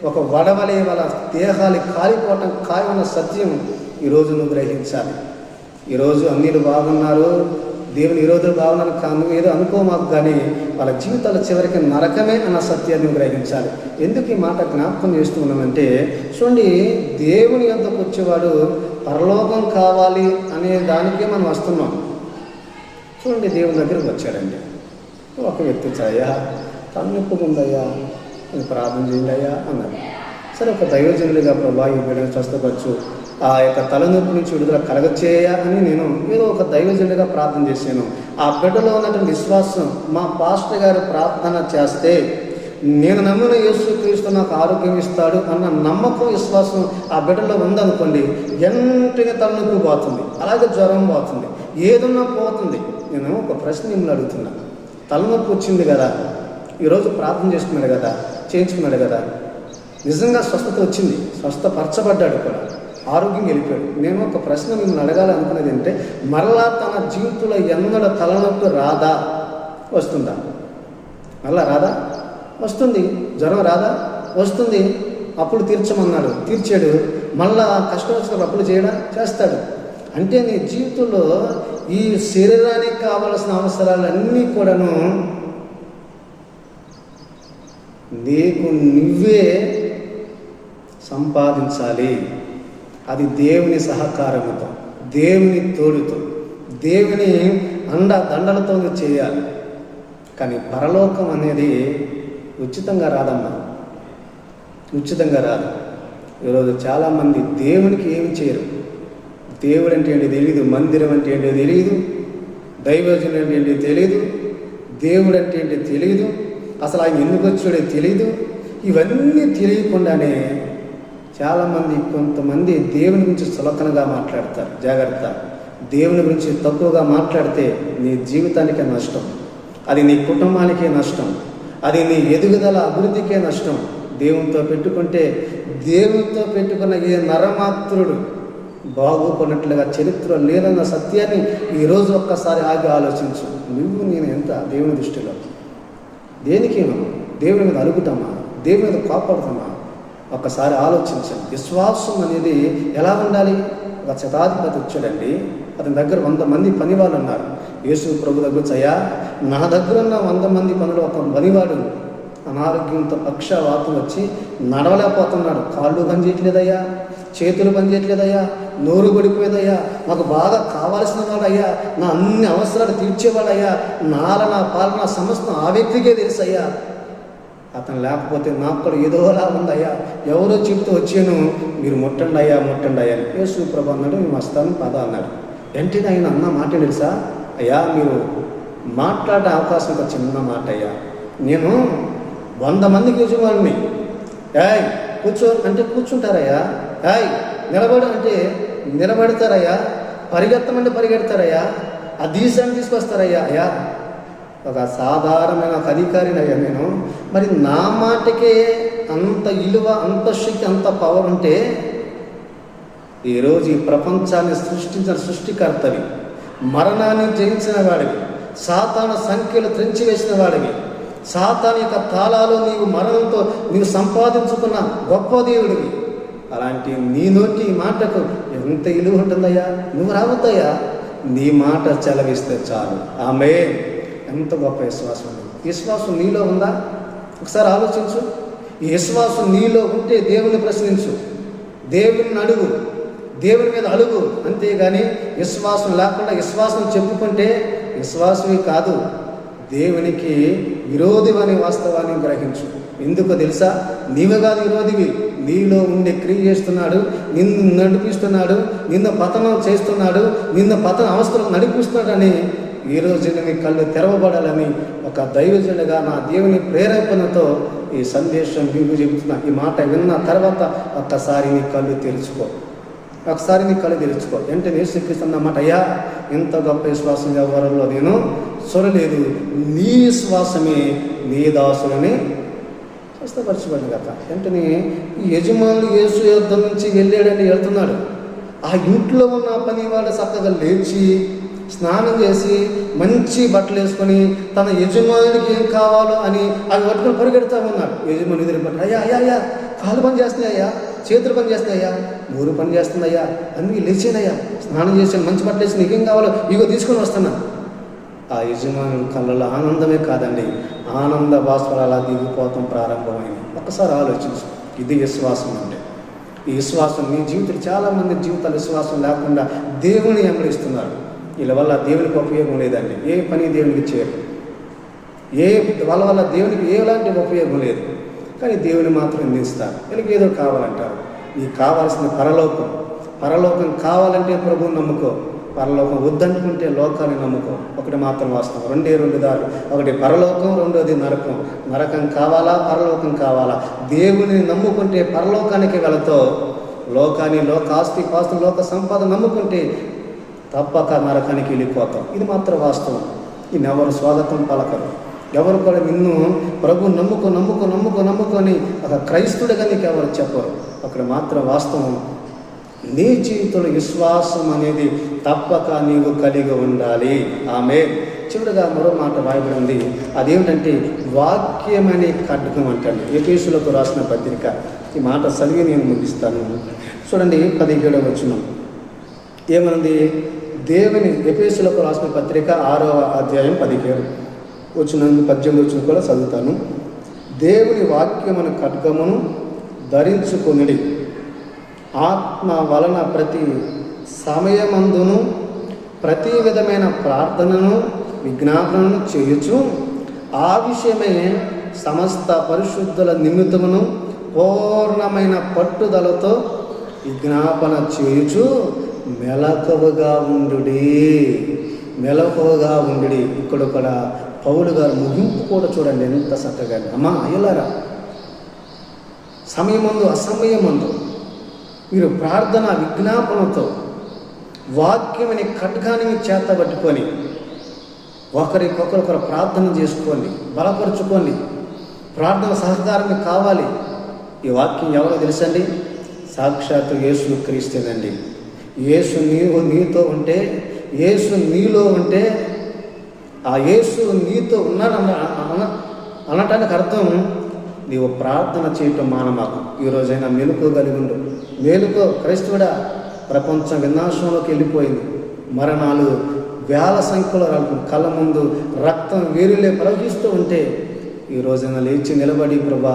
ఒక వడవలే వాళ్ళ దేహాలు కాలిపోవటం ఖాయమన్న సత్యం ఈరోజు నువ్వు గ్రహించాలి. ఈరోజు అన్నిలు బాగున్నారు, దేవుని ఈరోజు బాగున్నారు కాను ఏదో అనుకో మాకు, కానీ వాళ్ళ జీవితాల చివరికి నరకమే అన్న సత్యాన్ని గ్రహించాలి. ఎందుకు ఈ మాట జ్ఞాపకం చేస్తూ ఉన్నామంటే, చూడండి, దేవుని యొద్దకు వచ్చేవాడు పరలోకం కావాలి అనే దానికే మనం వస్తున్నాం. చూడండి, దేవుని దగ్గరకు వచ్చాడండి ఒక వ్యక్తి, అయ్యా తన్నొప్పి ఉందయ్యా, నేను ప్రార్థన చేయండి అయ్యా అన్నారు. సరే, ఒక దైవజనుడిగా ప్రభా ఈ బిడ్డను స్వస్థపరచు, ఆ యొక్క తలనొప్పి నుంచి విడుదల కలగచేయ అని నేను ఏదో ఒక దైవజనుడిగా ప్రార్థన చేశాను. ఆ బిడ్డలో ఉన్నటువంటి విశ్వాసం, మా పాస్టర్ గారు ప్రార్థన చేస్తే నేను నమ్మిన యేసుక్రీస్తు నాకు ఆరోగ్యం ఇస్తాడు అన్న నమ్మకం, విశ్వాసం ఆ బిడ్డలో ఉందనుకోండి, వెంటనే తలనొప్పి పోతుంది, అలాగే జ్వరం పోతుంది, ఏదన్నా పోతుంది. నేను ఒక ప్రశ్న మిమ్మల్ని అడుగుతున్నా, తలనొప్పి వచ్చింది కదా, ఈరోజు ప్రార్థన చేసుకున్నాడు కదా, చేయించుకున్నాడు కదా, నిజంగా స్వస్థత వచ్చింది, స్వస్థపరచబడ్డాడు కూడా, ఆరోగ్యం వెళ్ళిపోయాడు. నేను ఒక ప్రశ్న మిమ్మల్ని అడగాలనుకునేది ఏంటంటే, మరలా తన జీవితంలో ఎన్నడ తలనొప్పి రాదా? వస్తుందా? మళ్ళా రాదా? వస్తుంది. జ్వరం రాదా? వస్తుంది. అప్పులు తీర్చమన్నాడు, తీర్చాడు. మళ్ళా కష్టం వచ్చినప్పుడు అప్పులు చేయడా? చేస్తాడు. అంటే నీ జీవితంలో ఈ శరీరానికి కావలసిన అవసరాలన్నీ కూడాను నీకు నువ్వే సంపాదించాలి. అది దేవుని సహకారంతో, దేవుని తోడుతో, దేవుని దండలతో చేయాలి. కానీ పరలోకం అనేది ఉచితంగా రాదమ్మా, ఉచితంగా రాదు. ఈరోజు చాలామంది దేవునికి ఏమి చేయరు. దేవుడు అంటే ఏంటి తెలియదు, మందిరం అంటే ఏంటో తెలియదు, దైవజనుడు అంటే ఏంటో తెలియదు, దేవుడు అంటే ఏంటో తెలియదు, అసలు ఆయన ఎందుకు వచ్చాడో తెలియదు. ఇవన్నీ తెలియకుండానే చాలామంది, కొంతమంది దేవుని గురించి చులకనగా మాట్లాడతారు. జాగ్రత్త, దేవుని గురించి తక్కువగా మాట్లాడితే నీ జీవితానికే నష్టం, అది నీ కుటుంబానికే నష్టం, అది నీ ఎదుగుదల అభివృద్ధికే నష్టం. దేవునితో పెట్టుకుంటే, దేవునితో పెట్టుకున్న ఏ నరమాత్రుడు బాగుపడినట్లుగా చరిత్ర లేదన్న సత్యాన్ని ఈరోజు ఒక్కసారి ఆగి ఆలోచించు. నువ్వు నేను ఎంత దేవుని దృష్టిలో దేనికేమో, దేవుని మీద అలుగుతామా, దేవుని మీద కోపడతామా? ఒక్కసారి ఆలోచించండి. విశ్వాసం అనేది ఎలా ఉండాలి? ఒక శతాధిపతి వచ్చాడండి, అతని దగ్గర 100 మంది పనివాళ్ళు ఉన్నారు. యేసు ప్రభు దగ్గర వచ్చాయా, నా దగ్గర ఉన్న 100 మంది పనులు ఒక పనివాడు అనారోగ్యంతో పక్షవాతం వచ్చి నడవలేకపోతున్నాడు. కాళ్ళు పని చేయట్లేదయ్యా, చేతులు పని చేయట్లేదయ్యా, నోరు పడిపోయేదయ్యా, నాకు బాగా కావాల్సిన వాడయ్యా, నా అన్ని అవసరాలు తీర్చేవాడయ్యా, నా పాలన సమస్తం ఆ వ్యక్తికే తెలుసయ్యా, అతను లేకపోతే నాకు కూడా ఏదోలా ఉందయ్యా, ఎవరో చెప్తూ వచ్చాను, మీరు ముట్టండి అయ్యా, ముట్టండి అయ్యా అని. యేసు ప్రభు అన్నాడు, మేము వస్తాను పద అన్నాడు. వెంటనే ఆయన అన్న మాట తెలుసా? అయ్యా, మీరు మాట్లాడే అవకాశం ఒక చిన్న మాట అయ్యా, నేను 100 మందికి యజమాని, కూర్చో అంటే కూర్చుంటారయ్యా, నిలబడు అంటే నిలబడతారయ్యా, పరిగెత్తమంటే పరిగెడతారయ్యా, ఆ దేశాన్ని తీసుకొస్తారయ్యా. అయ్యా, ఒక సాధారణమైన ఒక అధికారిని అయ్యా నేను, మరి నా మాటకే అంత విలువ, అంత శక్తి, అంత పవర్ ఉంటే, ఈరోజు ఈ ప్రపంచాన్ని సృష్టించిన సృష్టికర్తవి, మరణాన్ని జయించిన వాడివి, సాతాను సంఖ్యలు త్రెంచివేసిన వాడివి, సాతాను యొక్క తాళాలు నీవు మరణంతో నీవు సంపాదించుకున్న గొప్ప దేవుడివి, అలాంటి నీ నోటి మాటకు ఎంత విలువ ఉంటుందయ్యా? నువ్వు రావద్దయ్యా, నీ మాట చెలవిస్తే చాలు. ఆమేన్. ఎంత గొప్ప విశ్వాసం ఉంది. విశ్వాసం నీలో ఉందా? ఒకసారి ఆలోచించు. ఈ విశ్వాసం నీలో ఉంటే దేవుని ప్రశ్నించు, దేవుని అడుగు, దేవుని మీద అడుగు. అంతేగాని విశ్వాసం లేకుండా విశ్వాసం చెప్పుకుంటే విశ్వాసమే కాదు, దేవునికి విరోధి అనే వాస్తవాన్ని గ్రహించు. ఎందుకో తెలుసా? నీవు కాదు విరోధివి, నీలో ఉండే క్రియ చేస్తున్నాడు, నిన్ను నడిపిస్తున్నాడు, నిన్ను పతనం చేస్తున్నాడు, నిన్ను పతన అవస్థలకు నడిపిస్తున్నాడని ఈరోజు నీ కళ్ళు తెరవబడాలని ఒక దైవజనుడిగా నా దేవుని ప్రేరేపణతో ఈ సందేశం మీకు చెబుతున్నా. ఈ మాట విన్న తర్వాత ఒక్కసారి నీ కళ్ళు తెరుచుకో, ఒకసారి నీ కళ్ళు తెరుచుకో. వెంటనే యేసుక్రీస్తున్నమాట, అయ్యా ఇంత గొప్ప విశ్వాసం ఎవరిలో నేను చూడలేదు, నీ విశ్వాసమే నీ దాసులని స్వస్థపరచబడిన కదా. వెంటనే ఈ యజమానులు యేసు యుద్ధం నుంచి వెళ్ళాడని వెళ్తున్నాడు. ఆ ఇంట్లో ఉన్న పని వాడు చక్కగా లేచి స్నానం చేసి మంచి బట్టలు వేసుకొని తన యజమానుడికి ఏం కావాలో అని అవి పట్టుకొని పరిగెడతా ఉన్నాడు. యజమాని ఎదురు పట్టు, అయ్యా అయ్యా అయ్యా కాళ్ళు పని చేస్తున్నాయ్యా, చేతులు పని చేస్తున్నాయ్యా, మూరు పని చేస్తుందయ్యా, అన్నీ లేచానయ్యా, స్నానం చేసాను, మంచి బట్టలు వేసి నీకేం కావాలో ఇగో తీసుకొని వస్తున్నా. ఆ యజమానుడి కళ్ళలో ఆనందమే కాదండి, ఆనంద బాష్పాలు అలా దిగిపోవటం ప్రారంభమైంది. ఒక్కసారి ఆలోచించు, ఇది విశ్వాసం అంటే. ఈ విశ్వాసం మీ జీవితం, చాలామంది జీవితాలు విశ్వాసం లేకుండా దేవుని వెంబడిస్తున్నారు. వీళ్ళ వల్ల దేవునికి ఉపయోగం లేదండి, ఏ పని దేవునికి చేయరు, వాళ్ళ వల్ల దేవునికి ఎలాంటి ఉపయోగం లేదు. కానీ దేవుని మాత్రం నిందిస్తారు, వీళ్ళకి ఏదో కావాలంటారు. నీకు కావాల్సిన పరలోకం, పరలోకం కావాలంటే ప్రభువుని నమ్ముకో, పరలోకం వద్దనుకుంటే లోకాన్ని నమ్ముకో. ఒకటి మాత్రం వాస్తవం, రెండు దారులు, ఒకటి పరలోకం, రెండోది నరకం. నరకం కావాలా, పరలోకం కావాలా? దేవుని నమ్ముకుంటే పరలోకానికి వెళతావు, లోకాన్ని, ఆస్తి పాస్తులు, లోక సంపాదన నమ్ముకుంటే తప్పక నరకానికి వెళ్ళిపోతాం. ఇది మాత్రం వాస్తవం. ఈయన ఎవరు స్వాగతం పలకరు, ఎవరు కూడా నిన్ను ప్రభు నమ్ముకొని ఒక క్రైస్తుడిగా నీకు ఎవరు చెప్పరు. అక్కడ మాత్రం వాస్తవం, నీ జీవితంలో విశ్వాసం అనేది తప్పక నీవు కలిగి ఉండాలి. ఆమె చివరిగా మరో మాట రాయబడి ఉంది, అదేమిటంటే వాక్యం అనే ఖడ్గం అంటాడు. ఎఫెసీయులకు రాసిన పత్రిక, ఈ మాట చదివి నేను ముగిస్తాను. చూడండి 17వ వచనం ఏమనుంది? దేవుని ఎఫెసీయులకు రాసిన పత్రిక 6వ అధ్యాయం 17 వచనం 18 వచనం కూడా చదువుతాను. దేవుని వాక్యమును ఖడ్గమును ధరించుకొనుడి, ఆత్మ వలన ప్రతి సమయమందును ప్రతి విధమైన ప్రార్థనను విజ్ఞాపనను చేయుచు ఆ విషయమై సమస్త పరిశుద్ధుల నిమిత్తమును పూర్ణమైన పట్టుదలతో విజ్ఞాపన చేయుచు మెలకువగా ఉండుడి. ఇక్కడ పౌలు గారు ముగింపు కూడా చూడండి ఎంత చక్కగా. అమ్మా అయ్యలారా, సమయమందు అసమయమందు మీరు ప్రార్థన విజ్ఞాపనతో వాక్యమని ఖడ్గాన్ని చేతబట్టుకొని ఒకరికొకరు ప్రార్థన చేసుకోండి, బలపరుచుకోండి. ప్రార్థన సహకారం కావాలి. ఈ వాక్యం ఎవరో తెలుసండి? సాక్షాత్తు యేసు క్రీస్తునండి. యేసు నీతో ఉంటే, యేసు నీలో ఉంటే, ఆ యేసు నీతో ఉన్నాడు అనటానికి అర్థం నీవు ప్రార్థన చేయటం మానమాకు. ఈరోజైనా మెలుకోగలిగి ఉండు. మేలుకో క్రైస్తవుడా, ప్రపంచం వినాశంలోకి వెళ్ళిపోయింది. మరణాలు వేల సంఖ్యలో కళ్ళ ముందు రక్తం వేరులే ప్రవహిస్తూ ఉంటే ఈ రోజున లేచి నిలబడి, ప్రభా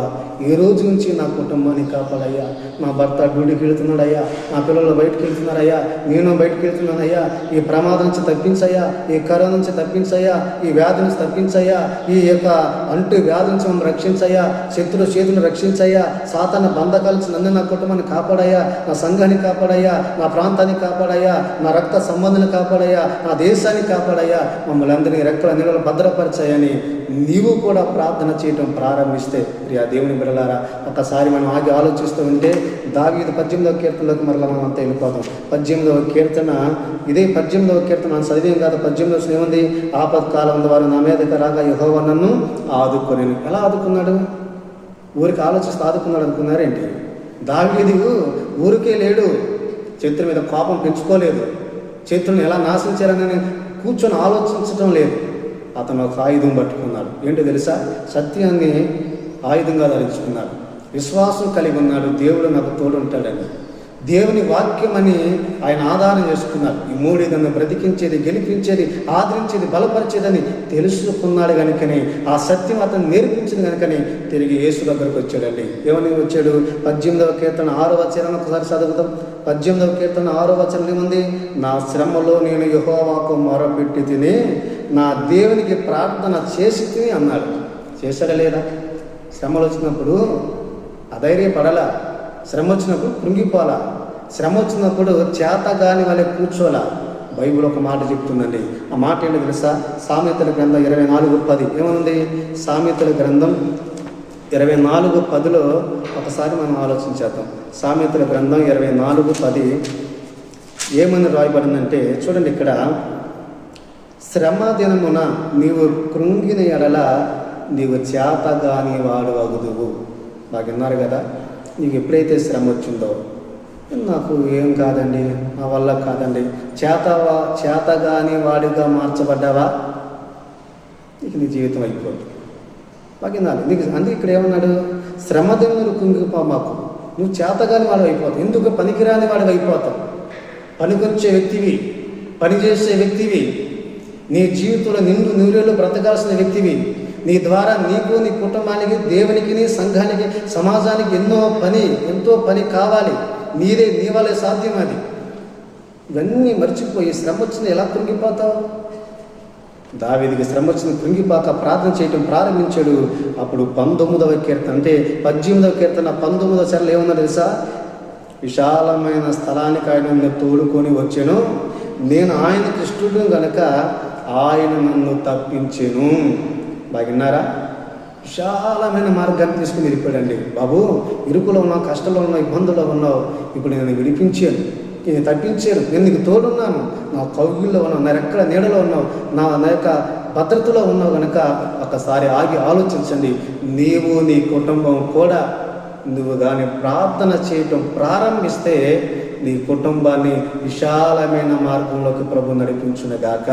ఈ రోజు నుంచి నా కుటుంబాన్ని కాపాడయ్యా, నా భర్త డ్యూటీకి వెళ్తున్నాడయ్యా, నా పిల్లలు బయటకు వెళ్తున్నారయ్యా, నేను బయటకు వెళ్తున్నానయ్యా, ఈ ప్రమాదం నుంచి తప్పించయ్యా, ఈ కరోనా నుంచి తప్పించయ్యా, ఈ వ్యాధి నుంచి తప్పించయ్యా, ఈ యొక్క అంటు వ్యాధి నుంచి మనం రక్షించయ్యా, శత్రు చేతులను రక్షించయ్యా, సాతాన బంధకాల నుంచి నన్ను నా కుటుంబాన్ని కాపాడయ్యా, నా సంఘాన్ని కాపాడయ్యా, నా ప్రాంతాన్ని కాపాడయ్యా, నా రక్త సంబంధాన్ని కాపాడయ్యా, నా దేశాన్ని కాపాడయ్యా, మమ్మల్ని అందరినీ రెక్కల నీళ్ళలో భద్రపరచాయని నీవు కూడా ప్రార్థన చేయటం ప్రారంభిస్తే ప్రియా దేవుని బిడ్డలారా, ఒకసారి మనం ఆగి ఆలోచిస్తూ ఉంటే దావీదు 18వ కీర్తనలోకి మరలా మనం అంతా వెళ్ళిపోతాం. 18వ కీర్తన, ఇదే 18వ కీర్తన మనం చదివేం కాదు. 18వ ఏముంది? ఆపత్కాలం వారు నా మీదకి రాగా యెహోవా నన్ను ఆదుకొనెను. ఎలా ఆదుకున్నాడు? ఊరికి ఆలోచిస్తూ ఆదుకున్నాడు అనుకున్నారేంటి? దావీదు ఊరికే లేడు, శత్రు మీద కోపం పెంచుకోలేదు, శత్రుని ఎలా నాశించారని కూర్చొని ఆలోచించడం లేదు. అతను ఒక ఆయుధం పట్టుకున్నాడు. ఏంటో తెలుసా? సత్యాన్ని ఆయుధంగా ధరించుకున్నాడు. విశ్వాసం కలిగి ఉన్నాడు, దేవుడు నాకు తోడు ఉంటాడని. దేవుని వాక్యం అని ఆయన ఆధారం చేసుకున్నాడు. ఈ మూడు నన్ను బ్రతికించేది, గెలిపించేది, ఆదరించేది, బలపరిచేదని తెలుసుకున్నాడు కనుకనే, ఆ సత్యం అతను నేర్పించింది కనుకనే తిరిగి యేసు దగ్గరకు వచ్చాడండి. ఏమని వచ్చాడు? 18వ కీర్తన 6వ వచనం ఒకసారి చదువుతాం. 18వ కీర్తన 6వ వచనం ఏముంది? నా శ్రమలో నేను యెహోవాకు మొరపెట్టి తిని నా దేవునికి ప్రార్థన చేసి తిని అన్నాడు. చేశాడా లేదా? శ్రమలు వచ్చినప్పుడు అధైర్యపడాలా, శ్రమ వచ్చినప్పుడు కృంగిపోవాలా, శ్రమ వచ్చినప్పుడు చేతగాని వాళ్ళే కూర్చోలా. బైబిల్ ఒక మాట చెప్తుందండి. ఆ మాట ఏంటో తెలుసా? సామెతల గ్రంథం 24:10 ఏమనుంది? సామెతల గ్రంథం 24:10లో ఒకసారి మనం ఆలోచించేద్దాం. సామెతల గ్రంథం 24:10 ఏమని రాయబడిందంటే చూడండి, ఇక్కడ శ్రమ దినమున నీవు కృంగిన ఎడల నీవు చేతగాని వాడు అగుదువు. నాకు విన్నారు కదా, నీకు ఎప్పుడైతే శ్రమ వచ్చిందో, నాకు ఏం కాదండి, నా వల్ల కాదండి, చేతగాని వాడిగా మార్చబడ్డావా, ఇక నీ జీవితం అయిపోతుంది. బాగుండాలి నీకు. అందుకే ఇక్కడ ఏమన్నాడు? శ్రమ దినమును కృంగిపో మాకు, నువ్వు చేతగాని వాడు అయిపోతావు. ఎందుకు? పనికిరాని వాడు అయిపోతావు. పనికొచ్చే వ్యక్తివి, పనిచేసే వ్యక్తివి, నీ జీవితంలో నిండు నూరేళ్ళు బ్రతకాల్సిన వ్యక్తివి. నీ ద్వారా నీకు, నీ కుటుంబానికి, దేవునికి, నీ సంఘానికి, సమాజానికి ఎంతో పని కావాలి. నీ వల్లే సాధ్యం అది. ఇవన్నీ మర్చిపోయి శ్రమ వచ్చిన ఎలా కృంగిపోతావు? దావీదుకి శ్రమ వచ్చిన కృంగిపోక ప్రార్థన చేయటం ప్రారంభించాడు. అప్పుడు 19వ కీర్తన అంటే 18వ కీర్తన 19వ చరణంలో ఏమన్నా తెలుసా? విశాలమైన స్థలానికి ఆయన తోడుకొని వచ్చాను, నేను ఆయనకి ఇష్టడు గనక ఆయన నన్ను తప్పించెను. బాగున్నారా? విశాలమైన మార్గాన్ని తీసుకుని వెళ్ళిపోయాడండి. బాబు, ఇరుకులో ఉన్నావు, కష్టంలో ఉన్నావు, ఇబ్బందుల్లో ఉన్నావు, ఇప్పుడు నేను విడిపించాను, నేను తప్పించాను, నేను నీకు తోడున్నాను, నా కౌగిల్లో ఉన్నావు, నా రెక్కల నీడలో ఉన్నావు, నా యొక్క భద్రతలో ఉన్నావు కనుక ఒకసారి ఆగి ఆలోచించండి. నీవు, నీ కుటుంబం కూడా నువ్వు కానీ ప్రార్థన చేయటం ప్రారంభిస్తే నీ కుటుంబాన్ని విశాలమైన మార్గంలోకి ప్రభు నడిపించునుగాక,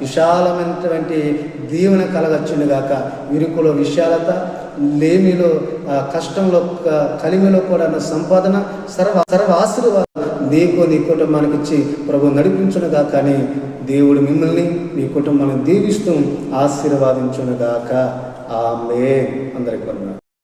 విశాలమైనటువంటి దీవెన కలగచ్చునుగాక. ఇరుకులో విశాలత, లేమిలో కష్టంలో కలిమిలో కూడా సంపాదన, సర్వ ఆశీర్వాదం నీకు, నీ కుటుంబానికి ఇచ్చి ప్రభు నడిపించునుగాక. కానీ దేవుడు మిమ్మల్ని, మీ కుటుంబాన్ని దీవిస్తూ ఆశీర్వాదించునుగాక. ఆమేన్. అందరికీ వందనాలు.